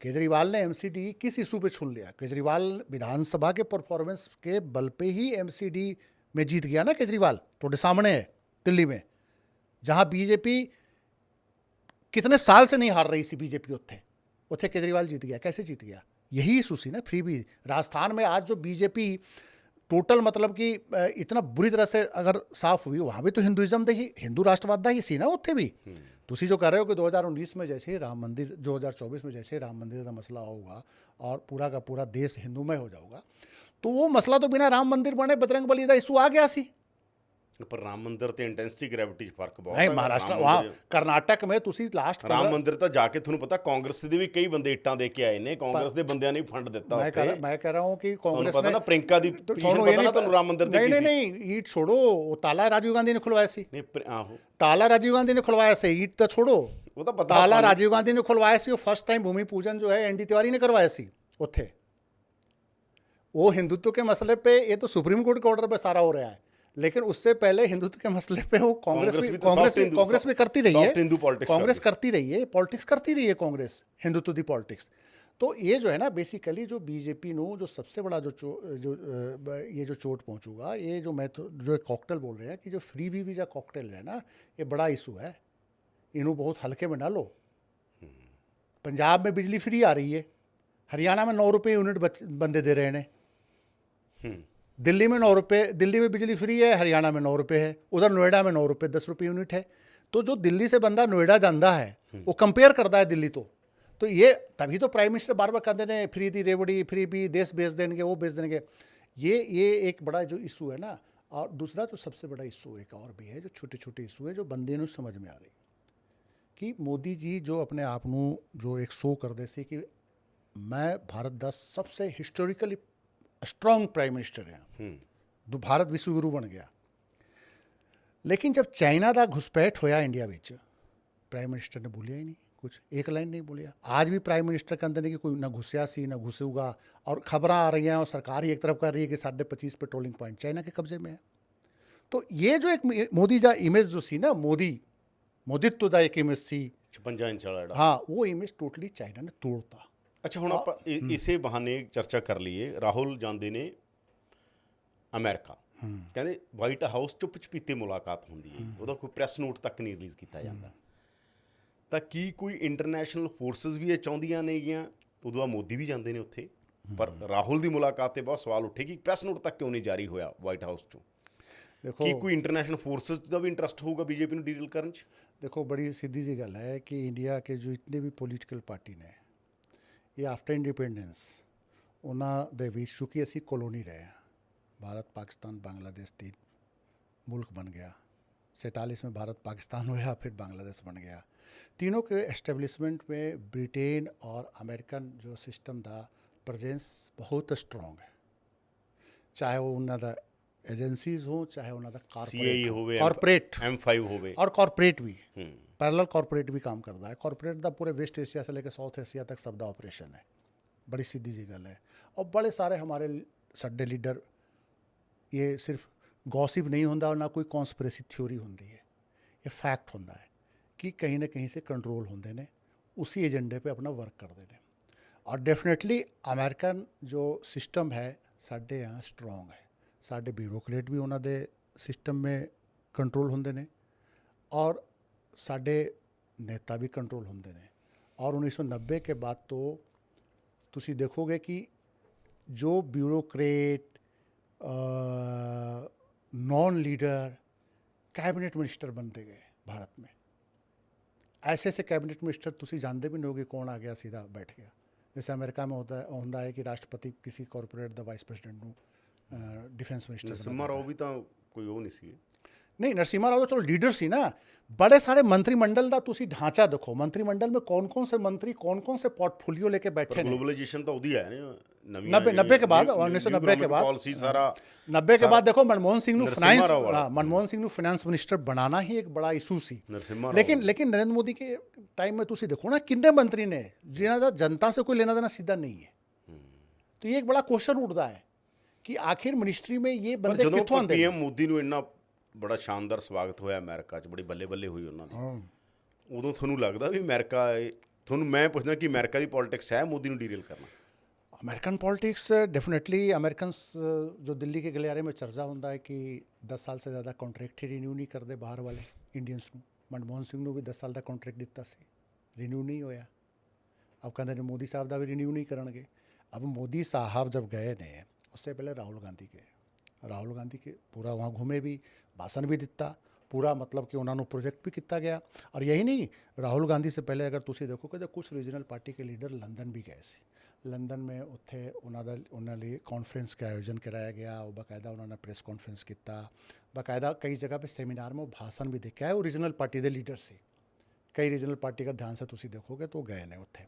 केजरीवाल ने MCD किस इशू पे छीन लिया? केजरीवाल विधानसभा के परफॉर्मेंस के बल पे ही MCD में जीत गया ना। केजरीवाल थोड़े सामने है दिल्ली में, जहाँ बीजेपी कितने साल से नहीं हार रही सी, बीजेपी उत्थे केजरीवाल जीत गया। कैसे जीत गया? यही इशू सी ना, फ्री भी। राजस्थान में आज जो बीजेपी टोटल मतलब कि इतना बुरी तरह से अगर साफ हुई, वहाँ भी तो हिंदुइज्म दे ही, हिंदू राष्ट्रवाद का ही सी ना उत्थे भी। तुसी जो कह रहे हो कि 2019 में जैसे ही राम मंदिर, 2024 में जैसे ही राम मंदिर का मसला होगा और पूरा का पूरा देश हिंदूमय हो जाऊगा, तो वो मसला तो बिना राम मंदिर बने बजरंग बली का इशू आ गया सी। पर राम मंदिर ਤੇ ਇੰਟੈਂਸਿਟੀ ਗ੍ਰੈਵਿਟੀ 'ਚ ਫਰਕ ਬਹੁਤ नहीं महाराष्ट्र वहाँ कर्नाटक में तुसी लास्ट ਰਾਮ ਮੰਦਿਰ ਤਾਂ ਜਾ ਕੇ ਤੁਹਾਨੂੰ ਪਤਾ ਕਾਂਗਰਸ ਦੇ ਵੀ ਕਈ ਬੰਦੇ ਇੱਟਾਂ ਦੇ ਕੇ ਆਏ ਨੇ, ਕਾਂਗਰਸ ਦੇ ਬੰਦਿਆਂ ਨੇ ਫੰਡ ਦਿੱਤਾ ਉੱਥੇ। मैं कह रहा हूँ कि कांग्रेस ਪਤਾ ਨਾ ਪ੍ਰਿੰਕਾ ਦੀ ਪੋਜੀਸ਼ਨ ਪਤਾ ਨਾ ਤੁਹਾਨੂੰ ਰਾਮ ਮੰਦਿਰ ਦੀ ਕੀ ਸੀ? नहीं ईट छोड़ो, वो ताला राजीव गांधी ने खुलवाया सी। ਨਹੀਂ ਆਹੋ ताला राजीव गांधी ने खुलवाया सी, ईट तो छोड़ो। ਉਹ ਤਾਂ ਪਤਾ ताला राजीव गांधी ने खुलवाया सी। फर्स्ट टाइम भूमि पूजन जो है ND तिवारी ने करवाया सी उत्थे। वो हिंदुत्व के मसले पे, ये तो सुप्रीम कोर्ट के ऑर्डर पे सारा हो रहा है, लेकिन उससे पहले हिंदुत्व के मसले पे वो कांग्रेस भी करती रही है, कांग्रेस करती रही है, पॉलिटिक्स करती रही है कांग्रेस, हिंदुत्व की पॉलिटिक्स। तो ये जो है ना बेसिकली जो बीजेपी नो जो सबसे बड़ा ये जो चोट पहुंचूगा, ये जो मैं तो जो कॉकटेल बोल रहे हैं कि जो फ्री वीजा कॉकटेल है ना, ये बड़ा इशू है। इन्हों बहुत हल्के में ना लो। पंजाब में बिजली फ्री आ रही है, हरियाणा में 9 रुपये यूनिट बंदे दे रहे हैं, दिल्ली में 9 रुपये, दिल्ली में बिजली फ्री है, हरियाणा में 9 रुपये है, उधर नोएडा में 9 रुपये 10 रुपये यूनिट है। तो जो दिल्ली से बंदा नोएडा जाता है वो कंपेयर करता है दिल्ली तो ये तभी तो प्राइम मिनिस्टर बार बार कहते हैं फ्री दी रेवड़ी, फ्री भी देश बेच देंगे, वो बेच देंगे। ये एक बड़ा जो इशू है ना। और दूसरा जो सबसे बड़ा इशू एक और भी है, जो छोटे छोटे इशू है जो बंदे ਨੂੰ समझ में आ रही कि मोदी जी जो अपने आप ਨੂੰ जो एक शो करते सी कि मैं भारत का सबसे हिस्टोरिकली स्ट्रॉन्ग प्राइम मिनिस्टर है, तो भारत विश्व गुरु बन गया। लेकिन जब चाइना का घुसपैठ होया इंडिया विच, प्राइम मिनिस्टर ने बोलिया ही नहीं, कुछ एक लाइन नहीं बोलिया। आज भी प्राइम मिनिस्टर कहते हैं कि कोई ना घुसया सी ना घुसूगा, और खबर आ रही हैं और सरकार ही एक तरफ कर रही है कि 25.5 पेट्रोलिंग पॉइंट चाइना के कब्जे में है। तो ये जो एक मोदी का इमेज जो सी ना, मोदित्व का एक इमेज सी 56 इंच वाला ਜਿਹੜਾ। हाँ, वो इमेज टोटली चाइना ने तोड़ता। ਅੱਛਾ, ਹੁਣ ਆਪਾਂ ਇਸੇ ਬਹਾਨੇ ਚਰਚਾ ਕਰ ਲਈਏ। ਰਾਹੁਲ ਜਾਂਦੇ ਨੇ ਅਮਰੀਕਾ, ਕਹਿੰਦੇ ਵਾਈਟ ਹਾਊਸ ਚੁੱਪ ਚਪੀਤੇ ਮੁਲਾਕਾਤ ਹੁੰਦੀ ਹੈ, ਉਹਦਾ ਕੋਈ ਪ੍ਰੈਸ ਨੋਟ ਤੱਕ ਨਹੀਂ ਰਿਲੀਜ਼ ਕੀਤਾ ਜਾਂਦਾ। ਤਾਂ ਕੀ ਕੋਈ ਇੰਟਰਨੈਸ਼ਨਲ ਫੋਰਸਿਸ ਵੀ ਇਹ ਚਾਹੁੰਦੀਆਂ ਨੇਗੀਆਂ? ਉਦੋਂ ਬਾਅਦ ਮੋਦੀ ਵੀ ਜਾਂਦੇ ਨੇ ਉੱਥੇ, ਪਰ ਰਾਹੁਲ ਦੀ ਮੁਲਾਕਾਤ 'ਤੇ ਬਹੁਤ ਸਵਾਲ ਉੱਠੇ ਕਿ ਪ੍ਰੈਸ ਨੋਟ ਤੱਕ ਕਿਉਂ ਨਹੀਂ ਜਾਰੀ ਹੋਇਆ ਵਾਈਟ ਹਾਊਸ 'ਚੋਂ। देखो ਕੀ ਕੋਈ ਇੰਟਰਨੈਸ਼ਨਲ ਫੋਰਸਿਸ ਦਾ ਵੀ ਇੰਟਰਸਟ ਹੋਊਗਾ ਬੀਜੇਪੀ ਨੂੰ ਡੀਲ ਕਰਨ 'ਚ? देखो बड़ी सीधी सी गल है कि इंडिया के जो जितने भी पॉलिटिकल पार्टी ने, ये आफ्टर इंडिपेंडेंस उन्होंने दे विच, चूँकि असी कॉलोनी रहे हैं, भारत पाकिस्तान बांग्लादेश 3 मुल्क बन गया, 47 में भारत पाकिस्तान हुआ, फिर बांग्लादेश बन गया। तीनों के एस्टेब्लिशमेंट में ब्रिटेन और अमेरिकन जो सिस्टम था प्रेजेंस बहुत स्ट्रॉन्ग है, चाहे वो उन्होंने एजेंसीज हो, चाहे उन्होंने CIE ਹੋਵੇ, कॉरपोरेट M5 ਹੋਵੇ, और कॉरपोरेट भी पैरेलल कॉरपोरेट भी काम करता है। कॉरपोरेट का पूरे वेस्ट एशिया से लेकर साउथ एशिया तक सब दा ऑपरेशन है। बड़ी सीधी सी गल है। और बड़े सारे हमारे सड्डे लीडर, ये सिर्फ गॉसिप नहीं होता, ना कोई कॉन्स्पिरेसी थ्योरी होती है, ये फैक्ट होता है कि कहीं ना कहीं से कंट्रोल होंगे ने, उसी एजेंडे पे अपना वर्क करते हैं। और डेफिनेटली अमेरिकन जो सिस्टम है साढ़े यहाँ स्ट्रोंग है, साढ़े ब्यूरोक्रेट भी उन्होंने सिस्टम में कंट्रोल होंगे ने, और साढ़े नेता भी कंट्रोल होंगे ने। और 1990 के बाद तो तुसी देखोगे कि जो bureaucrat, non leader cabinet minister बनते गए भारत में, ऐसे ऐसे कैबिनेट मिनिस्टर तुसी जानते भी नहीं होगे कौन आ गया सीधा बैठ गया। जैसे अमेरिका में होता है कि राष्ट्रपति किसी कॉरपोरेट द वाइस प्रेसिडेंट को डिफेंस मिनिस्टर ਨਰਸਿਮਹਾ ਰਾਓ ਵੀ ਤਾਂ ਕੋਈ ਉਹ ਨਹੀਂ ਸੀ। नहीं, नरसिम्हा राव तो चलो लीडर सी ना। बड़े सारे मंत्रिमंडल का तुसी ढांचा देखो, मंत्रिमंडल में कौन कौन से मंत्री कौन कौन से पोर्टफोलियो लेके बैठे ने। ग्लोबलाइजेशन तो उदी है ना, 90 के बाद, 1990 के बाद, पॉलिसी सारा 90 के बाद देखो मनमोहन सिंह नरसिम्हा राव वाला। मनमोहन सिंह फाइनेंस मिनिस्टर बनाना ही एक बड़ा इशू सी। नरसिम्हा लेकिन नरेंद्र मोदी के टाइम में तुसी देखो ना किन्ने मंत्री ने जिन्हों का जनता से कोई लेना देना सीधा नहीं है। तो ये एक बड़ा क्वेश्चन उठता है कि आखिर मिनिस्ट्री में ये बंदे कित्थों आंदे। पीएम मोदी ਨੂੰ ਇੰਨਾ ਬੜਾ ਸ਼ਾਨਦਾਰ ਸਵਾਗਤ ਹੋਇਆ ਅਮਰੀਕਾ 'ਚ, ਬੜੀ ਬੱਲੇ ਬੱਲੇ ਹੋਈ ਉਹਨਾਂ ਦੀ। ਉਦੋਂ ਤੁਹਾਨੂੰ ਲੱਗਦਾ ਵੀ ਅਮਰੀਕਾ, ਤੁਹਾਨੂੰ ਮੈਂ ਪੁੱਛਦਾ ਕਿ ਅਮਰੀਕਾ ਦੀ ਪੋਲਿਟਿਕਸ ਹੈ ਮੋਦੀ ਨੂੰ ਡੀਲ ਕਰਨਾ? अमेरिकन पॉलिटिक्स डेफिनेटली अमेरिकन जो दिल्ली के गलियारे में चर्चा होता है कि 10 साल से ज़्यादा कॉन्ट्रैक्ट ही रिन्यू नहीं करते बाहर वाले इंडियंस को। मनमोहन सिंह ने भी 10 साल का कॉन्ट्रैक्ट दिता सी, रिन्यू नहीं होया। अब कहते हैं मोदी साहब का भी रिन्यू नहीं करनगे। अब मोदी साहब जब गए ने, उससे पहले राहुल गांधी के पूरा वहाँ घूमे भी, भाषण भी दिता पूरा, मतलब कि उन्होंने प्रोजेक्ट भी किया गया। और यही नहीं, राहुल गांधी से पहले अगर तुसी देखोगे तो कुछ रीजनल पार्टी के लीडर लंदन भी गए थे। लंदन में उत्थे उन्होंने कॉन्फ्रेंस का आयोजन कराया गया, और बाकायदा उन्होंने प्रेस कॉन्फ्रेंस किया, बाकायदा कई जगह पे सेमिनार में वो भाषण भी देखा है। वो रीजनल पार्टी के लीडर से, कई रीजनल पार्टी का ध्यान से तुसी देखोगे तो गए ने उत्थे।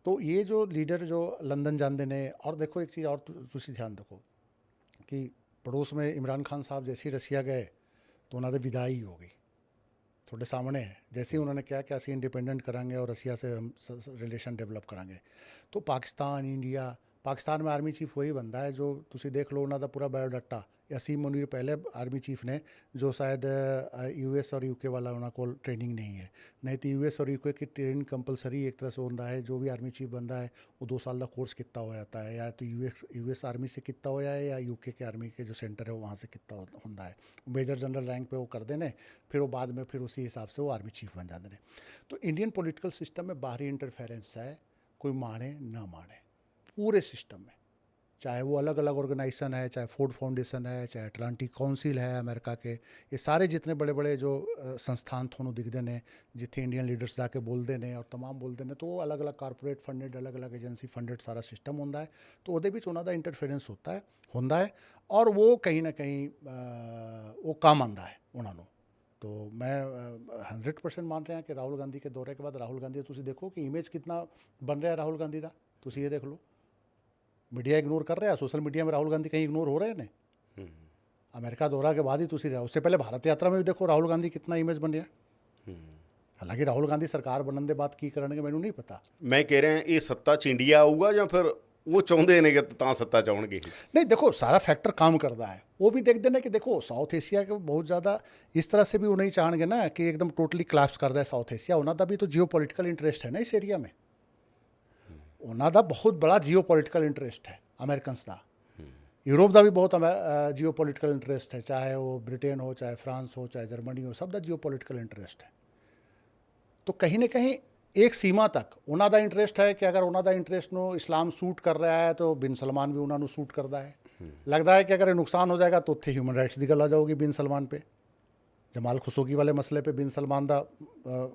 तो ये जो लीडर जो लंदन जाते ने, और देखो एक चीज़ और तुसी ध्यान देखो कि पड़ोस में इमरान खान साहब जैसे ही रशिया गए तो उन्होंने विदाई हो गई, थोड़े सामने है। जैसे ही उन्होंने क्या असी इंडिपेंडेंट करांगे और रशिया से हम रिलेशन डेवलप करांगे। तो पाकिस्तान, इंडिया, पाकिस्तान में आर्मी चीफ वही बनता है जो तुसी देख लो उन्होंने पूरा बायोडाटा, असीम मुनीर पहले आर्मी चीफ ने, जो शायद US और UK वाला उन्होंने को ट्रेनिंग नहीं है। नहीं तो US और UK की ट्रेनिंग कंपलसरी एक तरह से होता है। जो भी आर्मी चीफ बनता है वो 2 साल का कोर्स कितना हो जाता है, या तो US आर्मी से कितना होया है, या UK के आर्मी के जो सेंटर है वहाँ से कितना होता है। मेजर जनरल रैंक पे वो कर देने, फिर वो बाद में फिर उसी हिसाब से वो आर्मी चीफ बन जाते हैं। तो इंडियन पॉलिटिकल सिस्टम में बाहरी इंटरफेरेंस है, कोई माने ना माने, पूरे सिस्टम में, चाहे वो अलग अलग ऑर्गेनाइजेशन है, चाहे फोर्ड फाउंडेशन है, चाहे अटलांटिक काउंसिल है अमेरिका के, ये सारे जितने बड़े बड़े जो संस्थान थोनों दिखते हैं जिथे इंडियन लीडर्स जाके बोलते हैं और तमाम बोलते हैं, तो वो अलग अलग कारपोरेट फंडेड, अलग अलग एजेंसी फंडेड सारा सिस्टम होता है। तो वो उन्होंने इंटरफेरेंस होता है और वो कहीं ना कहीं वो काम आता है उन्होंने। तो मैं 100% मान रहा कि राहुल गांधी के दौरे के बाद, राहुल गांधी तुम देखो कि इमेज कितना बन रहा है राहुल गांधी का, तुम ये देख लो। मीडिया इग्नोर कर रहा है, सोशल मीडिया में राहुल गांधी कहीं इग्नोर हो रहे हैं ने। अमेरिका दौरा के बाद ही तुम रहा, उससे पहले भारत यात्रा में भी देखो राहुल गांधी कितना इमेज बन रहा ਹਾਲਾਂਕਿ ਰਾਹੁਲ ਗਾਂਧੀ ਸਰਕਾਰ ਬਣਨ ਦੇ ਬਾਅਦ ਕੀ ਕਰਨਗੇ ਮੈਨੂੰ ਨਹੀਂ ਪਤਾ। ਮੈਂ ਕਹਿ ਰਿਹਾ ਇਹ ਸੱਤਾ 'ਚ ਇੰਡੀਆ ਆਊਗਾ ਜਾਂ ਫਿਰ ਉਹ ਚਾਹੁੰਦੇ ਨੇ ਕਿ ਤਾਂ ਸੱਤਾ ਚਾਹੁਣਗੇ ਇਹ? नहीं देखो सारा फैक्टर काम करता है, वो भी देखते ना कि देखो साउथ एशिया के बहुत ज़्यादा इस तरह से भी वो नहीं चाहेंगे ना कि एकदम टोटली कोलैप्स कर दे साउथ एशिया। उन्होंने भी तो जियो पॉलिटिकल इंटरेस्ट है ना इस एरिया में, उन्होंने बहुत बड़ा जियो पॉलिटिकल इंटरेस्ट है अमेरिकन का। यूरोप का भी बहुत जियो पॉलिटिकल इंटरेस्ट है, चाहे वो ब्रिटेन हो, चाहे फ्रांस हो, चाहे जर्मनी हो, सब का जियो पॉलिटिकल इंटरेस्ट है। तो कहीं ना कहीं एक सीमा तक उन्हों का इंटरेस्ट है कि अगर उन्हों का इंटरेस्ट नो इस्लाम सूट कर रहा है तो बिन सलमान भी उन्होंने सूट करता है। लगता है कि अगर ये नुकसान हो जाएगा तो उत्थे ह्यूमन राइट्स की गल आ जाओगी बिन सलमान पे। जमाल खशोगी वाले मसले पे बिन सलमान का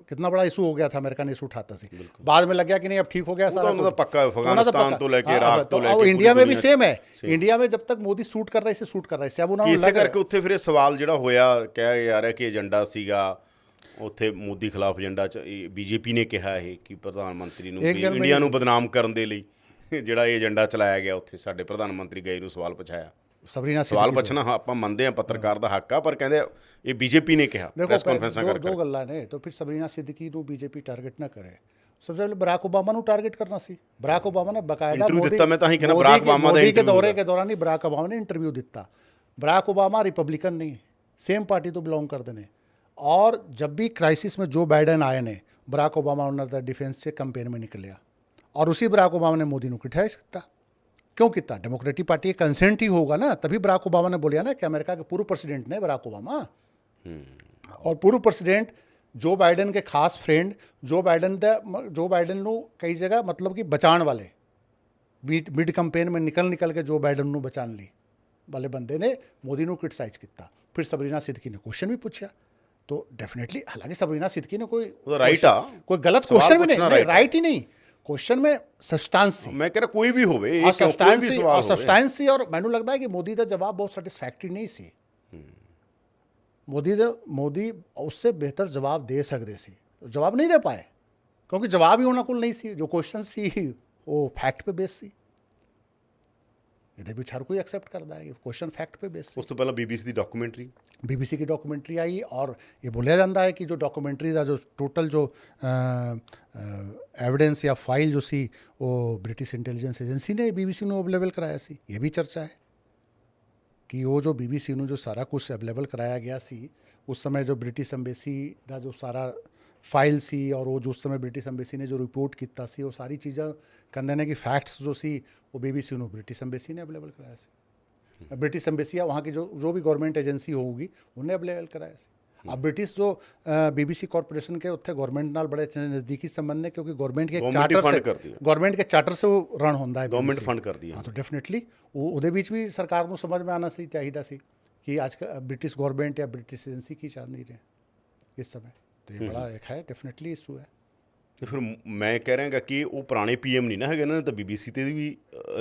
कितना बड़ा इशू हो गया था, अमेरिका ने इशू उठाता सी, बाद में लग गया कि नहीं अब ठीक हो गया सारा तो कुछ। पक्का अफगानिस्तान तो लेके इराक तो अब लेके इंडिया में भी पूरी सेम है, इंडिया में जब तक मोदी सूट कर रहा है इसे सूट कर रहा है, इससे अब उन्होंने ਇਸੇ लग ਕਰਕੇ ਉੱਥੇ ਫਿਰ ਇਹ ਸਵਾਲ ਜਿਹੜਾ ਹੋਇਆ ਕਿਹਾ ਜਾ ਰਿਹਾ ਕਿ ਏਜੰਡਾ ਸੀਗਾ ਉੱਥੇ ਮੋਦੀ ਖਿਲਾਫ ਏਜੰਡਾ ਚ ਬੀਜੇਪੀ ਨੇ ਕਿਹਾ ਇਹ ਕਿ ਪ੍ਰਧਾਨ ਮੰਤਰੀ ਨੂੰ ਇੱਕ ਗੱਲ ਇੰਡੀਆ ਨੂੰ ਬਦਨਾਮ ਕਰਨ ਦੇ ਲਈ ਜਿਹੜਾ ਇਹ ਏਜੰਡਾ ਚਲਾਇਆ ਗਿਆ ਉੱਥੇ ਸਾਡੇ ਪ੍ਰਧਾਨ ਮੰਤਰੀ ਗਏ ਨੂੰ ਸਵਾਲ ਪੁੱਛਾਇਆ। सबरीना ਸਵਾਲ ਪੁੱਛਣਾ ਆਪਾਂ ਮੰਨਦੇ ਹਾਂ ਪੱਤਰਕਾਰ ਦਾ ਹੱਕ ਆ, ਪਰ ਕਹਿੰਦੇ ਇਹ ਬੀਜੇਪੀ ਨੇ ਕਿਹਾ ਪ੍ਰੈਸ ਕਾਨਫਰੰਸਾਂ दो ਕਰਕੇ। गल्लां ने तो फिर सबरीना सिद्दीकी ਨੂੰ बीजेपी टारगेट ना करे। सबसे पहले बराक ओबामा ਨੂੰ टारगेट करना सी। बराक ओबामा ने बकायदा Interview ਦਿੱਤਾ, ਮੈਂ ਤਾਂ ਹੀ ਕਹਿੰਦਾ ਬਰਾਕ ओबामा ਦਾ मोदी के interview दौरे ਦਾ। के दौरान ही बराक ओबामा ने इंटरव्यू दिता। बराक ओबामा रिपब्लिकन नहीं, सेम पार्टी तो बिलोंग करते ने, और जब भी क्राइसिस में जो बाइडन आए ने बराक ओबामा उन्होंने डिफेंस से कैंपेन में निकलिया, और उसी बराक ओबामा ने मोदी को क्रिटिसाइज किया। क्यों किया? डेमोक्रेटिक पार्टी का कंसेंट ही होगा ना, तभी बराक ओबामा ने बोलिया ना कि अमेरिका के पूर्व प्रेसिडेंट ने बराक ओबामा, और पूर्व प्रेसिडेंट जो बाइडन के खास फ्रेंड जो बाइडन ਨੂੰ कई जगह मतलब कि बचाने वाले मिड कैंपेन में निकल के जो बाइडन ਨੂੰ बचाने ਲਈ वाले बंदे ने मोदी ਨੂੰ क्रिटिसाइज किया। फिर सबरीना सिद्दीकी ने क्वेश्चन भी पूछा, तो डेफिनेटली हालांकि सबरीना सिद्दीकी ने कोई ਉਹਦਾ ਰਾਈਟ ਆ, कोई गलत सवाल क्वेश्चन भी पूछना नहीं, right राइट ही नहीं, क्वेश्चन में सब्सटेंस सी ਮੈਂ ਕਹਿੰਦਾ ਕੋਈ ਵੀ ਹੋਵੇ ਇਹ और ਕਿਉਂ ਕੋਈ ਵੀ ਸਵਾਲ ਹੋਵੇ। सब्सटेंस सी, और मैंने लगता है कि मोदी का जवाब बहुत सैटिस्फैक्टरी नहीं सी। मोदी उससे बेहतर जवाब दे सकते सी, जवाब नहीं दे पाए क्योंकि जवाब ही उन्होंने को नहीं सी। जो क्वेश्चन सी वो फैक्ट पे बेस सी, ਇਹਦੇ ਵਿੱਚ हर कोई एक्सेप्ट करता है कि क्वेश्चन फैक्ट पे बेस। ਉਸ ਤੋਂ ਪਹਿਲਾਂ BBC ਦੀ ਡਾਕੂਮੈਂਟਰੀ BBC की डॉक्यूमेंट्री आई, और ये बोला जाता है कि जो डॉक्यूमेंट्री का जो टोटल जो एविडेंस या फाइल जो सी वो ब्रिटिश इंटैलीजेंस एजेंसी ने BBC ਨੂੰ अवेलेबल कराया सी। ये भी चर्चा है कि वो जो BBC ਨੂੰ जो सारा कुछ अवेलेबल कराया गया सी, उस समय जो ब्रिटिश एम्बेसी का जो सारा फाइल सी, और वो जो उस समय ब्रिटिश एम्बेसी ने जो रिपोर्ट किया सी, वो सारी चीज़ा कहते हैं कि फैक्ट्स जो सी वो BBC ਨੂੰ ब्रिटिश एम्बेसी ने अवेलेबल कराया सी। ब्रिटिश एम्बेसी वहाँ की जो भी गवर्नमेंट एजेंसी होगी उन्हें अवेलेबल कराया सी। अब ब्रिटिश जो BBC कॉरपोरेशन के उत्थे गवर्नमेंट नाल बड़े नज़दीकी संबंध है, क्योंकि गवर्नमेंट के गवर्नमेंट के चार्टर से वो रन होता है, ਗਵਰਨਮੈਂਟ ਫੰਡ ਕਰਦੀ ਹੈ। हाँ, तो डेफिनेटली ਉਹਦੇ ਵਿੱਚ भी सरकार को समझ में आना सी चाहिए सी कि आज का ब्रिटिश गवर्नमेंट या ब्रिटिश एजेंसी की चाह नहीं रहे इस समय। तो ये बड़ा एक है डेफिनेटली इशू है। ਤੇ ਫਿਰ ਮੈਂ ਕਹਿ ਰਿਹਾਗਾ ਕਿ ਉਹ ਪੁਰਾਣੇ PM ਨਹੀਂ ਨਾ ਹੈਗੇ, ਇਹਨਾਂ ਨੇ ਤਾਂ BBC ਤੇ ਵੀ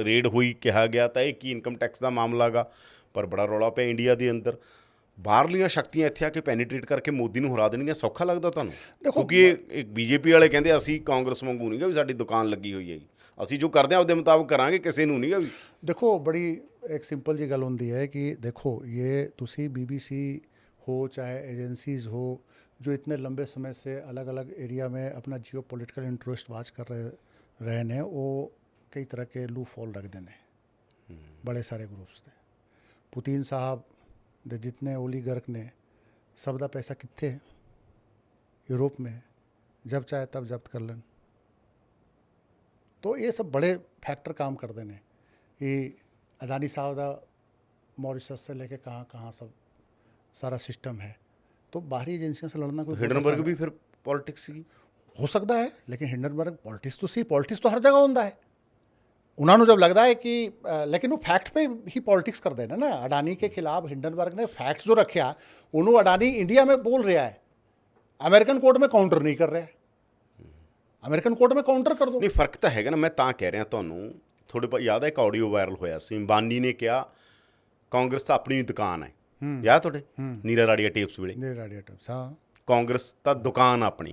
ਰੇਡ ਹੋਈ ਕਿਹਾ ਗਿਆ ਤਾਂ ਇਹ ਕੀ ਇਨਕਮ ਟੈਕਸ ਦਾ ਮਾਮਲਾ ਗਾ, ਪਰ ਬੜਾ ਰੌਲਾ ਪਿਆ ਇੰਡੀਆ ਦੇ ਅੰਦਰ। ਬਾਹਰਲੀਆਂ ਸ਼ਕਤੀਆਂ ਇੱਥੇ ਆ ਕੇ ਪੈਨੀਟ੍ਰੇਟ ਕਰਕੇ ਮੋਦੀ ਨੂੰ ਹਰਾ ਦੇਣਗੀਆਂ, ਸੌਖਾ ਲੱਗਦਾ ਤੁਹਾਨੂੰ? ਕਿਉਂਕਿ ਇਹ BJP ਵਾਲੇ ਕਹਿੰਦੇ ਅਸੀਂ ਕਾਂਗਰਸ ਵਾਂਗੂ ਨਹੀਂ ਗਾ ਵੀ ਸਾਡੀ ਦੁਕਾਨ ਲੱਗੀ ਹੋਈ ਹੈਗੀ, ਅਸੀਂ ਜੋ ਕਰਦੇ ਹਾਂ ਉਹਦੇ ਮੁਤਾਬਕ ਕਰਾਂਗੇ, ਕਿਸੇ ਨੂੰ ਨਹੀਂ ਗਾ ਵੀ। देखो बड़ी एक सिंपल जी गल होंदी है कि देखो ये तुसी BBC हो चाहे एजेंसीज़ हो जो इतने लंबे समय से अलग अलग एरिया में अपना जियो पॉलिटिकल इंटरेस्ट वाच कर रहे ने, वो कई तरह के लू फॉल रख देने बड़े सारे ग्रुप्स थे। पुतीन साहब दे जितने ओलीगर्क ने सब दा पैसा कित्थे यूरोप में, जब चाहे तब जब्त कर लें। तो ये सब बड़े फैक्टर काम करते हैं कि अदानी साहब का मॉरिशस से लेके कहाँ कहाँ सब सारा सिस्टम है। तो बाहरी एजेंसियों से लड़ना कोई हिडनबर्ग भी फिर पॉलिटिक्स की हो सकता है, लेकिन हिंडनबर्ग पॉलिटिक्स तो हर जगह होता है। उन्होंने जब लगता है कि लेकिन वो फैक्ट पे ही पॉलिटिक्स कर देना ना। अडानी के खिलाफ हिंडनबर्ग ने फैक्ट्स जो रखा, उन्होंने अडानी इंडिया में बोल रहा है, अमेरिकन कोर्ट में काउंटर नहीं कर रहा है। अमेरिकन कोर्ट में काउंटर कर दो। नहीं फर्क तो हैगा ना, मैं ਤਾਂ ਕਹਿ ਰਿਹਾ ਤੁਹਾਨੂੰ। थोड़े याद है एक ऑडियो वायरल होया सी, अंबानी ने कहा कांग्रेस तो अपनी दुकान है, याद थोड़े नीरा राडिया टेप्स वेले कांग्रेस तो दुकान अपनी।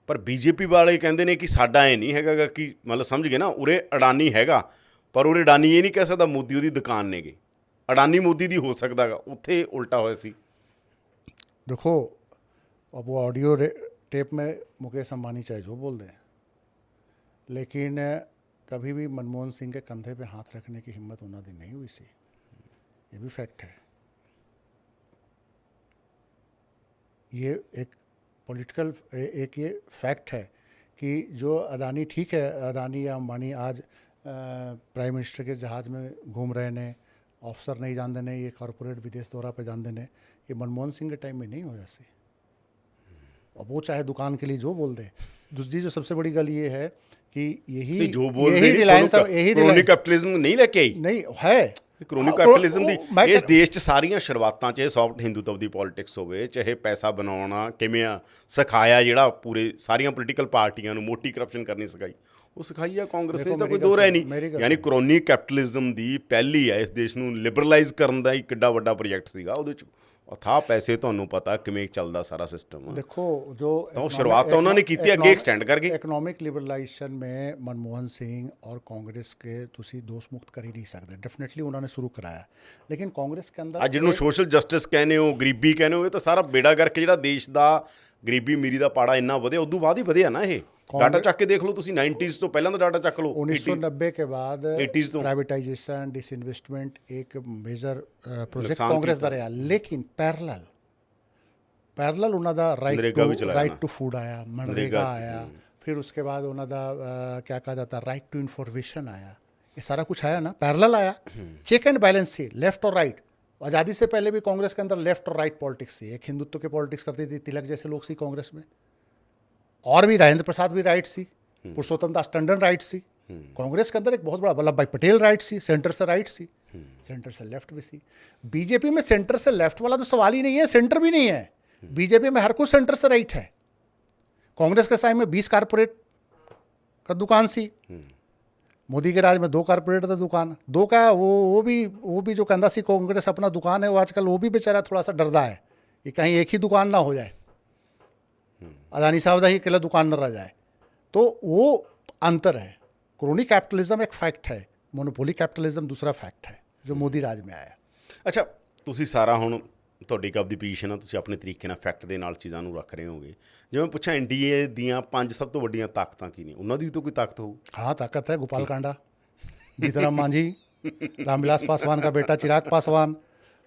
पर बीजेपी वाले कहते हैं कि साडा ये नहीं हैगा कि मतलब समझ गए ना, उरे अडानी हैगा, पर उरे अडानी ये नहीं कह सकता मोदी उहदी दुकान ने गे, अडानी मोदी दी हो सकता गा, उत्थे उल्टा होया सी। देखो अब वो ऑडियो टेप में मुकेश अंबानी चाहे जो बोल दें, लेकिन कभी भी मनमोहन सिंह के कंधे पे हाथ रखने की हिम्मत उन्होंने दी नहीं हुई सी। ये भी फैक्ट है। ये एक पॉलिटिकल एक ये फैक्ट है कि जो अदानी, ठीक है अदानी या अंबानी आज प्राइम मिनिस्टर के जहाज़ में घूम रहे ने, ऑफिसर नहीं जान देने, ये कॉरपोरेट विदेश दौरा पे जान देने, ये मनमोहन सिंह के टाइम में नहीं होया सी। और वो चाहे दुकान के लिए जो बोल दे। दूसरी जो सबसे बड़ी गल ये है कि यही जो बोल यही रिलायंस क्रोनी कैपिटलिज्म नहीं लेके आई, नहीं है ਕਰੋਨੀ ਕੈਪੀਟਲਿਜ਼ਮ ਦੀ ਇਸ ਦੇਸ਼ 'ਚ ਸਾਰੀਆਂ ਸ਼ੁਰੂਆਤਾਂ ਚਾਹੇ ਸੌਫਟ ਹਿੰਦੂਤਵ ਦੀ ਪੋਲਿਟਿਕਸ ਹੋਵੇ, ਚਾਹੇ ਪੈਸਾ ਬਣਾਉਣਾ ਕਿਵੇਂ ਆ ਸਿਖਾਇਆ, ਜਿਹੜਾ ਪੂਰੇ ਸਾਰੀਆਂ ਪੋਲੀਟੀਕਲ ਪਾਰਟੀਆਂ ਨੂੰ ਮੋਟੀ ਕਰਪਸ਼ਨ ਕਰਨੀ ਸਿਖਾਈ, ਉਹ ਸਿਖਾਈ ਆ ਕਾਂਗਰਸ ਨੇ। ਤਾਂ ਕੋਈ ਦੋ ਰਾਏ ਨਹੀਂ। ਯਾਨੀ ਕਰੋਨੀ ਕੈਪੀਟਲਿਜ਼ਮ ਦੀ ਪਹਿਲੀ ਹੈ ਇਸ ਦੇਸ਼ ਨੂੰ ਲਿਬਰਲਾਈਜ਼ ਕਰਨ ਦਾ ਇੱਕ ਕਿੱਡਾ ਵੱਡਾ ਪ੍ਰੋਜੈਕਟ ਸੀਗਾ। ਉਹਦੇ 'ਚ ਅਥਾਹ ਪੈਸੇ, ਤੁਹਾਨੂੰ ਪਤਾ ਕਿਵੇਂ ਚੱਲਦਾ ਸਾਰਾ ਸਿਸਟਮ। देखो जो शुरुआत तो उन्होंने की थी, अगे एक्सटेंड करके। इकोनॉमिक लिबरलाइजेशन में मनमोहन सिंह और कांग्रेस के तुसी दोस्त मुक्त कर ही नहीं सकते। डेफिनेटली उन्होंने शुरू कराया, लेकिन कांग्रेस के अंदर ਅੱਜ ਜਿਹਨੂੰ ਸੋਸ਼ਲ ਜਸਟਿਸ ਕਹਿੰਦੇ ਹੋ, ਗਰੀਬੀ ਕਹਿੰਦੇ ਹੋ, ਇਹ ਤਾਂ ਸਾਰਾ ਬੇੜਾ ਕਰਕੇ ਜਿਹੜਾ ਦੇਸ਼ ਦਾ ਗਰੀਬੀ ਅਮੀਰੀ ਦਾ ਪਾੜਾ ਇੰਨਾ ਵਧਿਆ, ਉਦੋਂ ਬਾਅਦ ਹੀ ਵਧਿਆ ਨਾ। ਇਹ ਡਾਟਾ ਚੱਕ ਕੇ ਦੇਖ ਲਓ ਤੁਸੀਂ, 90s ਤੋਂ ਪਹਿਲਾਂ ਦਾ ਡਾਟਾ ਚੱਕ ਲਓ। 1990 के बाद 80s ਤੋਂ प्राइवेटाइजेशन, डिसइन्वेस्टमेंट एक मेजर प्रोजेक्ट कांग्रेस का रहा, लेकिन पैरल उन्हों का राइट टू फूड आया, मनरेगा आया, फिर उसके बाद उन्हों का क्या कहा जाता है राइट टू इन्फॉर्मेशन आया। ये सारा कुछ आया ना, पैरल आया। चेक एंड बैलेंस थी, लेफ्ट और राइट। आज़ादी से पहले भी कांग्रेस के अंदर लेफ्ट और राइट पॉलिटिक्स थी। एक हिंदुत्व की पॉलिटिक्स करती थी, तिलक जैसे लोग सी कांग्रेस में, और भी राजेंद्र प्रसाद भी राइट सी, पुरुषोत्तम दास टंडन राइट सी। कांग्रेस के अंदर एक बहुत बड़ा वल्लभ भाई पटेल राइट सी, सेंटर से राइट सी, सेंटर से लेफ्ट भी सी। बीजेपी में सेंटर से लेफ्ट वाला तो सवाल ही नहीं है, सेंटर भी नहीं है। बीजेपी में हर कुछ सेंटर से राइट है। कांग्रेस के साइड में 20 कारपोरेट का दुकान सी, मोदी के राज में 2 कारपोरेट का दुकान, 2 का वो भी जो कहता सी कांग्रेस अपना दुकान है, वो आजकल वो भी बेचारा थोड़ा सा डरदा है कि कहीं एक ही दुकान ना हो जाए, अदानी साहब का ही अकेला दुकान न रह जाए। तो वो अंतर है। क्रोनी कैपिटलिज्म एक फैक्ट है, मोनोपोली कैपिटलिज्म दूसरा फैक्ट है जो मोदी राज में आया। ਅੱਛਾ, ਤੁਸੀਂ ਸਾਰਾ ਹੁਣ ਤੁਹਾਡੀ ਕਬ ਦੀ ਪੋਜੀਸ਼ਨ ਆ, ਤੁਸੀਂ ਆਪਣੇ ਤਰੀਕੇ ਨਾਲ ਫੈਕਟ ਦੇ ਨਾਲ ਚੀਜ਼ਾਂ ਨੂੰ ਰੱਖ ਰਹੇ ਹੋਗੇ। ਜਿਵੇਂ ਪੁੱਛਾਂ ਐਨਡੀਏ ਦੀਆਂ 5 ਸਭ ਤੋਂ ਵੱਡੀਆਂ ਤਾਕਤਾਂ ਕੀ ਨੇ, ਉਹਨਾਂ ਦੀ ਵੀ ਤਾਂ ਕੋਈ ਤਾਕਤ ਹੋਊ। हाँ ताकत है, गोपाल कांडा, जीतन मांझी, रामविलास पासवान का बेटा चिराग पासवान,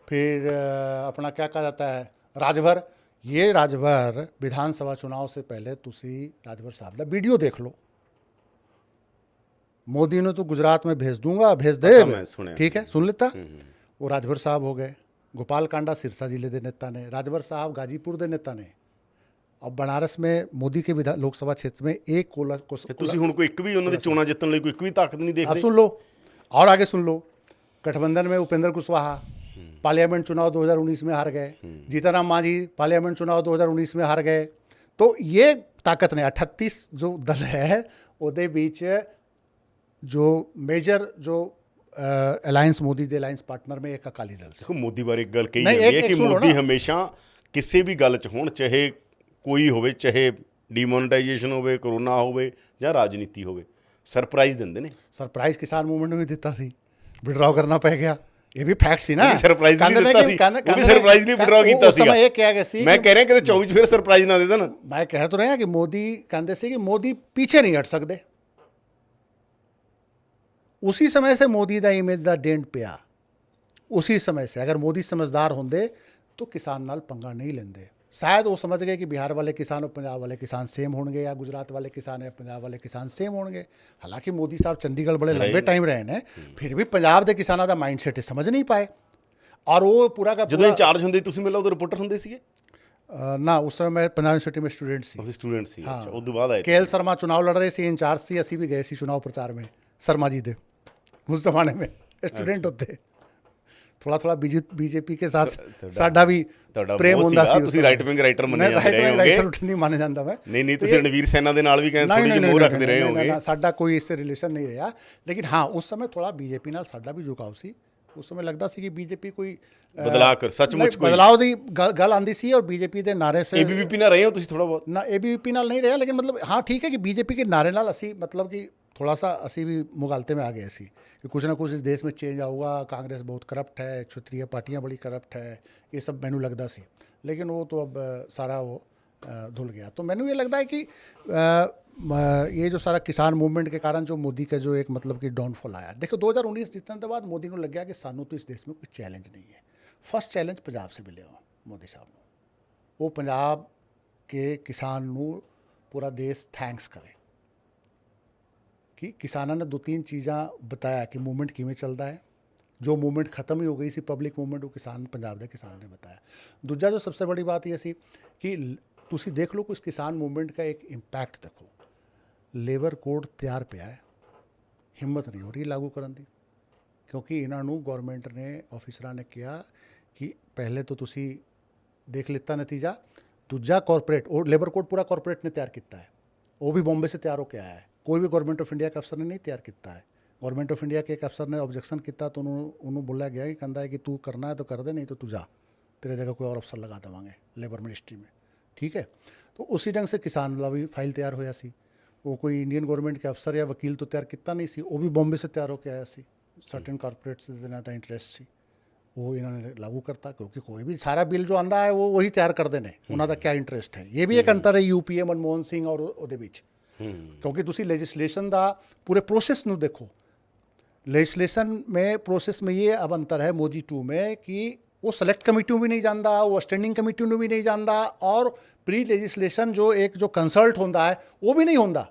फिर अपना क्या कहा जाता है राजभर। ये राजभर विधानसभा चुनाव से पहले तुसी राजभर साहब का वीडियो देख लो। मोदी ने तो गुजरात में भेज दूंगा, भेज दे, ठीक है, सुन लेता। वो राजभर साहब हो गए। गोपाल कांडा सिरसा जिले के नेता ने, राजभर साहब गाजीपुर के नेता ने। अब बनारस में मोदी के लोक सभा क्षेत्र में एक ਤੁਸੀਂ ਹੁਣ ਕੋਈ ਇੱਕ ਵੀ ਉਹਨਾਂ ਦੀ ਚੋਣਾਂ ਜਿੱਤਣ ਲਈ ਕੋਈ ਇੱਕ ਵੀ ਤਾਕਤ ਨਹੀਂ ਦੇਖਦੇ। अब सुन लो और आगे सुन लो। गठबंधन में उपेंद्र कुशवाहा पार्लियामेंट चुनाव 2019 में हार गए, जीतनराम मांझी पार्लियामेंट चुनाव 2019 में हार गए। तो ये ताकत ने 38 जो दल है ਉਹਦੇ बीच जो मेजर जो अलायंस मोदी ਦੇ ਅਲਾयंस ਪਾਰਟਨਰ में एक अकाली दल। देखो मोदी बारे एक गल कही जाती है कि मोदी हमेशा किसी भी गल च होण, चाहे कोई होवे, चाहे डीमोनेटाइजेशन होवे, कोरोना होवे ਜਾਂ राजनीति होवे, सरप्राइज ਦਿੰਦੇ ਨੇ। सरप्राइज किसान मूवमेंट में भी ਦਿੱਤਾ ਸੀ, विड्रॉ करना पै गया। ये भी फैक्ट ਸੀ ਨਾ। सरप्राइज ਨਹੀਂ ਦਿੱਤਾ ਸੀ, ਉਹ ਵੀ ਸਰਪ੍ਰਾਈਜ਼ ਲਈ ਵਿਡਰਾਅ ਕੀਤਾ ਸੀਗਾ। ਇਹ ਕਿਹਾ ਗਿਆ ਸੀ, ਮੈਂ ਕਹਿ ਰਿਹਾ ਕਿ 24 ਫਿਰ ਸਰਪ੍ਰਾਈਜ਼ ਨਾ ਦੇ ਦੇਣ। ਮੈਂ ਕਹਿ ਤਾਂ ਰਿਹਾ ਕਿ ਮੋਦੀ ਕਹਿੰਦੇ ਸੀ ਕਿ ਮੋਦੀ ਪਿੱਛੇ ਨਹੀਂ ਹਟ ਸਕਦੇ। उसी समय से मोदी का इमेज का डेंट पिया। उसी समय से अगर मोदी समझदार होंगे तो किसान नाल पंगा नहीं लेंदे। शायद वो समझ गए कि बिहार वाले किसान और पंजाब वाले किसान सेम होंगे, या गुजरात वाले किसान या पंजाब वाले किसान सेम होंगे। हालांकि मोदी साहब चंडीगढ़ बड़े लंबे टाइम रहे हैं, फिर भी पंजाब के किसानों का माइंड सैट समझ नहीं पाए। और वो पूरा का ਜਦੋਂ ਇੰਚਾਰਜ ਹੁੰਦੇ ਤੁਸੀਂ ਮਿਲੋ ਉਦੋਂ ਰਿਪੋਰਟਰ ਹੁੰਦੇ ਸੀਗੇ ना? उस समय मैं पंजाब यूनिवर्सिटी में स्टूडेंट सी। स्टूडेंट सी। अच्छा, उस बाद आए KL शर्मा चुनाव लड़ रहे सी, इंचार्ज सी, असी भी गए सी चुनाव प्रचार में शर्मा जी दे। उस जमाने में स्टूडेंट होते थोड़ा थोड़ा बीजेपी के साथ साडा भी प्रेम ਹੁੰਦਾ ਸੀ। ਤੁਸੀਂ ਰਾਈਟ ਵਿੰਗ ਰਾਈਟਰ ਮੰਨੇ ਜਾਂਦੇ ਰਹੇ ਹੋਗੇ। ਰਾਈਟਰ ਨਹੀਂ ਮੰਨਿਆ ਜਾਂਦਾ ਮੈਂ। ਨਹੀਂ ਤੁਸੀਂ ਰਣਵੀਰ ਸੈਨਾ ਦੇ ਨਾਲ ਵੀ ਕਹਿੰਦੇ ਥੋੜੀ ਜਿਹੀ ਮੋਹ ਰੱਖਦੇ ਰਹੇ ਹੋਗੇ। ਸਾਡਾ ਕੋਈ ਇਸ ਰਿਲੇਸ਼ਨ ਨਹੀਂ ਰਿਹਾ, लेकिन हाँ उस समय थोड़ा बीजेपी ਨਾਲ ਸਾਡਾ ਵੀ ਝੁਕਾਅ ਸੀ। ਉਸ ਸਮੇਂ ਲੱਗਦਾ ਸੀ ਕਿ बीजेपी ਕੋਈ ਬਦਲਾਅ ਕਰ, ਸੱਚਮੁੱਚ ਕੋਈ ਬਦਲਾਅ ਦੀ ਗੱਲ ਆਂਦੀ ਸੀ। और बीजेपी ਦੇ ਨਾਰੇ ਸੇ ABVP ਨਾਲ ਰਹੇ ਹੋ ਤੁਸੀਂ ਥੋੜਾ ਬਹੁਤ? ਨਾ ABVP ਨਾਲ ਨਹੀਂ ਰਿਹਾ, लेकिन मतलब हाँ ठीक है कि बीजेपी के नारे ਨਾਲ ਅਸੀਂ मतलब कि थोड़ा सा असी भी मुगालते में आ गए सी कि कुछ ना कुछ इस देश में चेंज आऊगा। कांग्रेस बहुत करप्ट है, क्षेत्रीय पार्टियां बड़ी करप्ट है, ये सब मैनू लगता सी। लेकिन वो तो अब सारा वो धुल गया। तो मैंने ये लगता है कि ये जो सारा किसान मूवमेंट के कारण जो मोदी का जो एक मतलब कि डाउनफॉल आया, देखो 2019 जितने के बाद मोदी को लग गया कि सानू तो इस देश में कोई चैलेंज नहीं है। फर्स्ट चैलेंज पंजाब से मिले हो मोदी साहब को, वो पंजाब के किसान ਨੂੰ पूरा देश थैंक्स करे कि किसानों ने 2-3 चीज़ां बताया कि मूवमेंट किमें चलता है। जो मूवमेंट खत्म ही हो गई सी पब्लिक मूवमेंट, वो किसान पंजाब के किसान ने बताया। दूजा जो सबसे बड़ी बात ये सी कि ਤੁਸੀਂ देख लो कुछ किसान मूवमेंट का एक इंपैक्ट देखो। लेबर कोड तैयार पिया है, हिम्मत नहीं हो रही लागू करन दी, क्योंकि इन्हों गौरमेंट ने ऑफिसर ने कहा कि पहले तो तुसी देख लेता नतीजा, दूजा कॉरपोरेट और लेबर कोड पूरा कॉरपोरेट ने तैयार किया है, वो भी बॉम्बे से तैयार होकर आया है, कोई भी गवर्नमेंट ऑफ इंडिया के अफसर ने नहीं तैयार किया है। गवर्नमेंट ऑफ इंडिया के एक अफसर ने ऑब्जेक्शन किया तो उन्होंने बोला गया कि कहता है कि तू करना है तो कर दे, नहीं तो तू जा, तेरे जगह कोई और अफसर लगा देवांगे लेबर मिनिस्ट्री में, ठीक है। तो उसी ढंग से किसान का भी फाइल तैयार होया सी, वो कोई इंडियन गवर्नमेंट के अफसर या वकील तो तैयार किया नहीं सी, वो भी बॉम्बे से तैयार होकर आया सी। सर्टेन कॉरपोरेट्स का इंटरेस्ट सी, वो इन्होंने लागू करता, क्योंकि कोई भी सारा बिल जो आंदा है वो वही तैयार कर देने, उन्होंने क्या इंटरेस्ट है। ये भी एक अंतर है यूपीए मनमोहन सिंह और ਉਹਦੇ ਵਿੱਚ, क्योंकि तुसी लेजिस्लेशन का पूरे प्रोसेस ਨੂੰ देखो। लेजिस्लेशन में प्रोसेस में ये अब अंतर है मोदी 2 में कि वो सेलेक्ट कमेटी भी नहीं जानता, वो स्टैंडिंग कमेटी भी नहीं जानता, और प्री लेजिस्लेशन जो एक जो कंसल्ट होता है वो भी नहीं होता।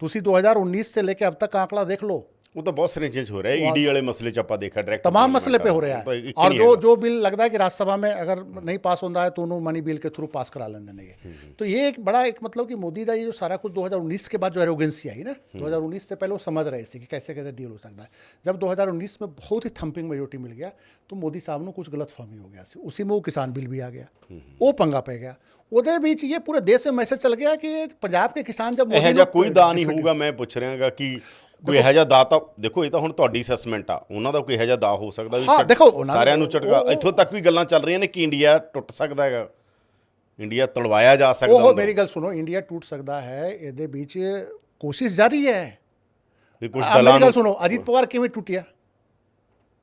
तुसी 2019 से लेके अब तक का आंकड़ा देख लो, वो तो बहुत सारे चेंज हो रहा है। ईडी वाले मसले च आप देखा डायरेक्ट तमाम मसले पे हो रहा है। और जो बिल लगता है कि राज्यसभा में अगर नहीं पास होता है तो उन्होंने मनी बिल के थ्रू पास करा लेंगे नहीं। तो ये एक बड़ा एक मतलब कि मोदी का ये जो सारा कुछ 2019 के बाद जो एरोगेंसी आई ना, 2019 से पहले वो समझ रहे थे कि कैसे कैसे डील हो सकता है। जब 2019 में बहुत ही थम्पिंग मेजोरिटी मिल गया तो मोदी साहब को कुछ गलत फहमी हो गया, उसी में वो किसान बिल भी आ गया, वो पंगा पै गया। ਉਹਦੇ बीच ये पूरे देश में मैसेज चल गया कि पंजाब के किसान जब कोई दा नहीं होगा। मैं पूछ रहा कि ਕੋਈ ਇਹੋ ਜਿਹਾ ਦਾ ਤਾਂ ਦੇਖੋ, ਇਹ ਤਾਂ ਹੁਣ ਤੁਹਾਡੀ ਅਸੈਸਮੈਂਟ ਆ, ਉਹਨਾਂ ਦਾ ਕੋਈ ਇਹੋ ਜਿਹਾ ਦਾ ਹੋ ਸਕਦਾ ਵੀ ਦੇਖੋ ਸਾਰਿਆਂ ਨੂੰ ਝਟਕਾ। ਇੱਥੋਂ ਤੱਕ ਵੀ ਗੱਲਾਂ ਚੱਲ ਰਹੀਆਂ ਨੇ ਕਿ ਇੰਡੀਆ ਟੁੱਟ ਸਕਦਾ ਹੈਗਾ, ਇੰਡੀਆ ਤੜਵਾਇਆ ਜਾ ਸਕਦਾ। ਉਹ ਮੇਰੀ ਗੱਲ ਸੁਣੋ, ਇੰਡੀਆ ਟੁੱਟ ਸਕਦਾ ਹੈ, ਇਹਦੇ ਵਿੱਚ ਕੋਸ਼ਿਸ਼ ਜਾਰੀ ਹੈ। ਕੁਝ ਦਲਾਂ ਮੇਰੀ ਗੱਲ ਸੁਣੋ, ਅਜੀਤ ਪਵਾਰ ਕਿਵੇਂ ਟੁੱਟਿਆ?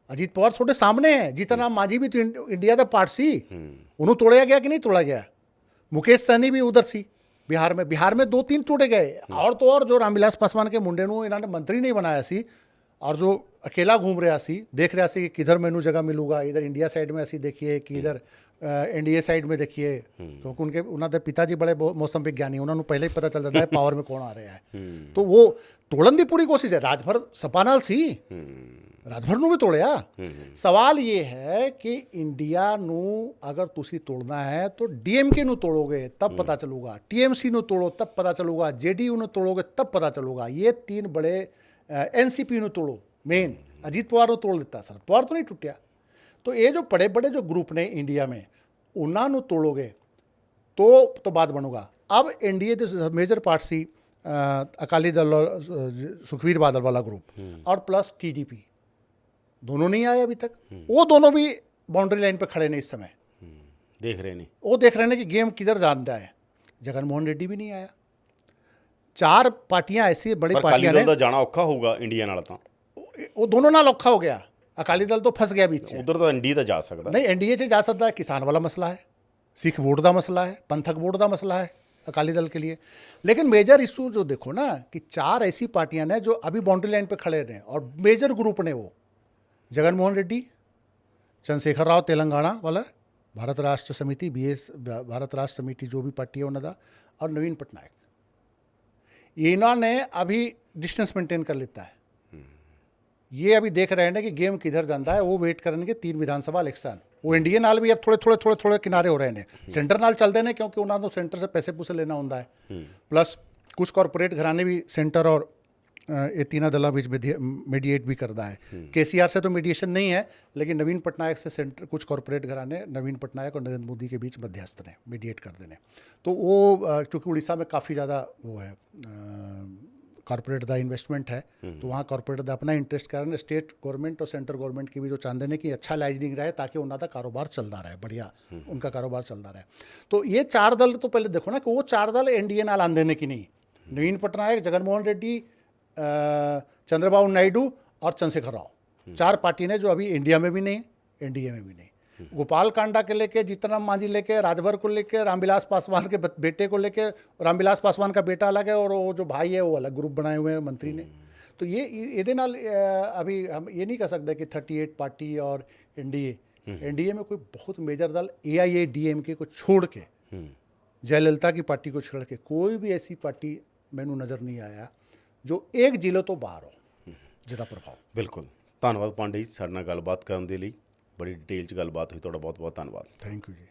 ਅਜੀਤ ਪਵਾਰ ਤੁਹਾਡੇ ਸਾਹਮਣੇ ਹੈ। ਜੀਤਨ ਰਾਮ ਮਾਂझी भी तो इंडिया ਦਾ पार्ट ਸੀ, ਉਹਨੂੰ ਤੋੜਿਆ ਗਿਆ कि नहीं तोड़ा गया? मुकेश सहनी भी उधर सी बिहार में 2-3 टूटे गए। और तो और जो रामविलास पासवान के मुंडे ਨੂੰ इन्होंने मंत्री नहीं बनाया सी, और जो अकेला घूम रहा सी, देख रहा सी कि किधर मैनू जगह मिलूगा, इधर इंडिया साइड में असी देखिए कि इधर एनडीए साइड में देखिए, क्योंकि उनके पिताजी बड़े मौसम विज्ञानी, उन्होंने पहले ही पता चल जाता है पावर में कौन आ रहा है। तो वो तोड़न की पूरी कोशिश है। राजभर सपा नाल सी, राजभर ਨੂੰ भी तोड़िया। सवाल ये है कि इंडिया ਨੂੰ अगर तुसी तोड़ना है तो डीएमके ਨੂੰ तोड़ोगे तब पता चलूगा, टीएमसी ਨੂੰ तोड़ो तब पता चलूगा, जेडीयू ਨੂੰ तोड़ोगे तब पता चलूगा। ये 3 बड़े एनसीपी ਨੂੰ तोड़ो, मेन अजीत पवार ਨੂੰ तोड़ देता, शरद पवार तो नहीं टूटिया। तो ये जो बड़े बड़े जो ग्रुप ने इंडिया में, उन्होंने तोड़ोगे तो बात बनूगा। अब एनडीए जो मेजर पार्ट सी अकाली दल और सुखबीर बादल वाला ग्रुप और प्लस टीडीपी, दोनों नहीं आए अभी तक। वो दोनों भी बाउंड्री लाइन पे खड़े नहीं इस समय, देख रहे नहीं, वो देख रहे हैं कि गेम किधर जानता है। जगनमोहन रेड्डी भी नहीं आया। 4 पार्टियां ऐसी बड़ी पार्टियां ने जाना औखा होगा इंडिया नाल, तो वो दोनों नाल औखा हो गया। अकाली दल तो फंस गया बीच में, उधर तो एनडीए तो जा सकता नहीं, एनडीए से जा सकता है। किसान वाला मसला है, सिख वोट का मसला है, पंथक वोट का मसला है अकाली दल के लिए। लेकिन मेजर इशू जो देखो ना कि 4 ऐसी पार्टियां ने जो अभी बाउंड्री लाइन पे खड़े रहे, और मेजर ग्रुप ने वो जगनमोहन रेड्डी, चंद्रशेखर राव तेलंगाना वाला, भारत राष्ट्र समिति भारत राष्ट्र समिति जो भी पार्टी है उन्होंने, और नवीन पटनायक। इन्होंने अभी डिस्टेंस मेंटेन कर लेता है। ये अभी देख रहे हैं कि गेम किधर जाता है। वो वेट करेंगे 3 विधानसभा इलेक्शन। वो इंडिया नाल भी अब थोड़े किनारे हो रहे हैं, सेंटर नाल चलते हैं, क्योंकि उन्होंने तो सेंटर से पैसे पूसे लेना होता है। प्लस कुछ कॉरपोरेट घराने भी सेंटर और ये 3 दलों बीच मीडिएट भी करता है। केसीआर से तो मीडिएशन नहीं है, लेकिन नवीन पटनायक से सेंटर, कुछ कॉरपोरेट घराने नवीन पटनायक और नरेंद्र मोदी के बीच मध्यस्थ ने मीडिएट कर देने। तो वो चूँकि उड़ीसा में काफ़ी ज़्यादा वो है कॉरपोरेट का इन्वेस्टमेंट है, तो वहाँ कॉरपोरेट का अपना इंटरेस्ट कारण स्टेट गवर्नमेंट और सेंट्रल गवर्नमेंट की भी जो चाहते हैं कि अच्छा लाइजनिंग रहे, ताकि उनका कारोबार चलता रहे, बढ़िया उनका कारोबार चलता रहे। तो ये 4 दल तो पहले देखो ना कि वो 4 दल एनडीए नाल आंदे ने कि नहीं। नवीन पटनायक, जगनमोहन रेड्डी, चंद्रबाबू नायडू और चंद्रशेखर राव, 4 पार्टी ने जो अभी इंडिया में भी नहीं, एनडीए में भी नहीं। गोपाल कांडा के लेके, जीतन राम मांझी लेके, राजभर को लेके, रामविलास पासवान के बेटे को लेके, रामविलास पासवान का बेटा अलग है और वो जो भाई है वो अलग ग्रुप बनाए हुए हैं मंत्री ने। तो ये नाल अभी हम ये नहीं कह सकते कि 38 पार्टी और एनडीए में कोई बहुत मेजर दल AIADMK को छोड़ के, जयललिता की पार्टी को छोड़ के कोई भी ऐसी पार्टी मैनू नज़र नहीं आया जो एक ਜ਼ਿਲ੍ਹੇ ਤੋਂ ਬਾਹਰ ਹੋ ਜਿਹਦਾ ਪ੍ਰਭਾਵ। ਬਿਲਕੁਲ, ਧੰਨਵਾਦ ਪਾਂਡੇ ਜੀ ਸਾਡੇ ਨਾਲ ਗੱਲਬਾਤ ਕਰਨ ਦੇ ਲਈ। ਬੜੀ ਡਿਟੇਲ 'ਚ ਗੱਲਬਾਤ ਹੋਈ, ਤੁਹਾਡਾ ਬਹੁਤ ਬਹੁਤ ਧੰਨਵਾਦ। ਥੈਂਕ ਯੂ ਜੀ।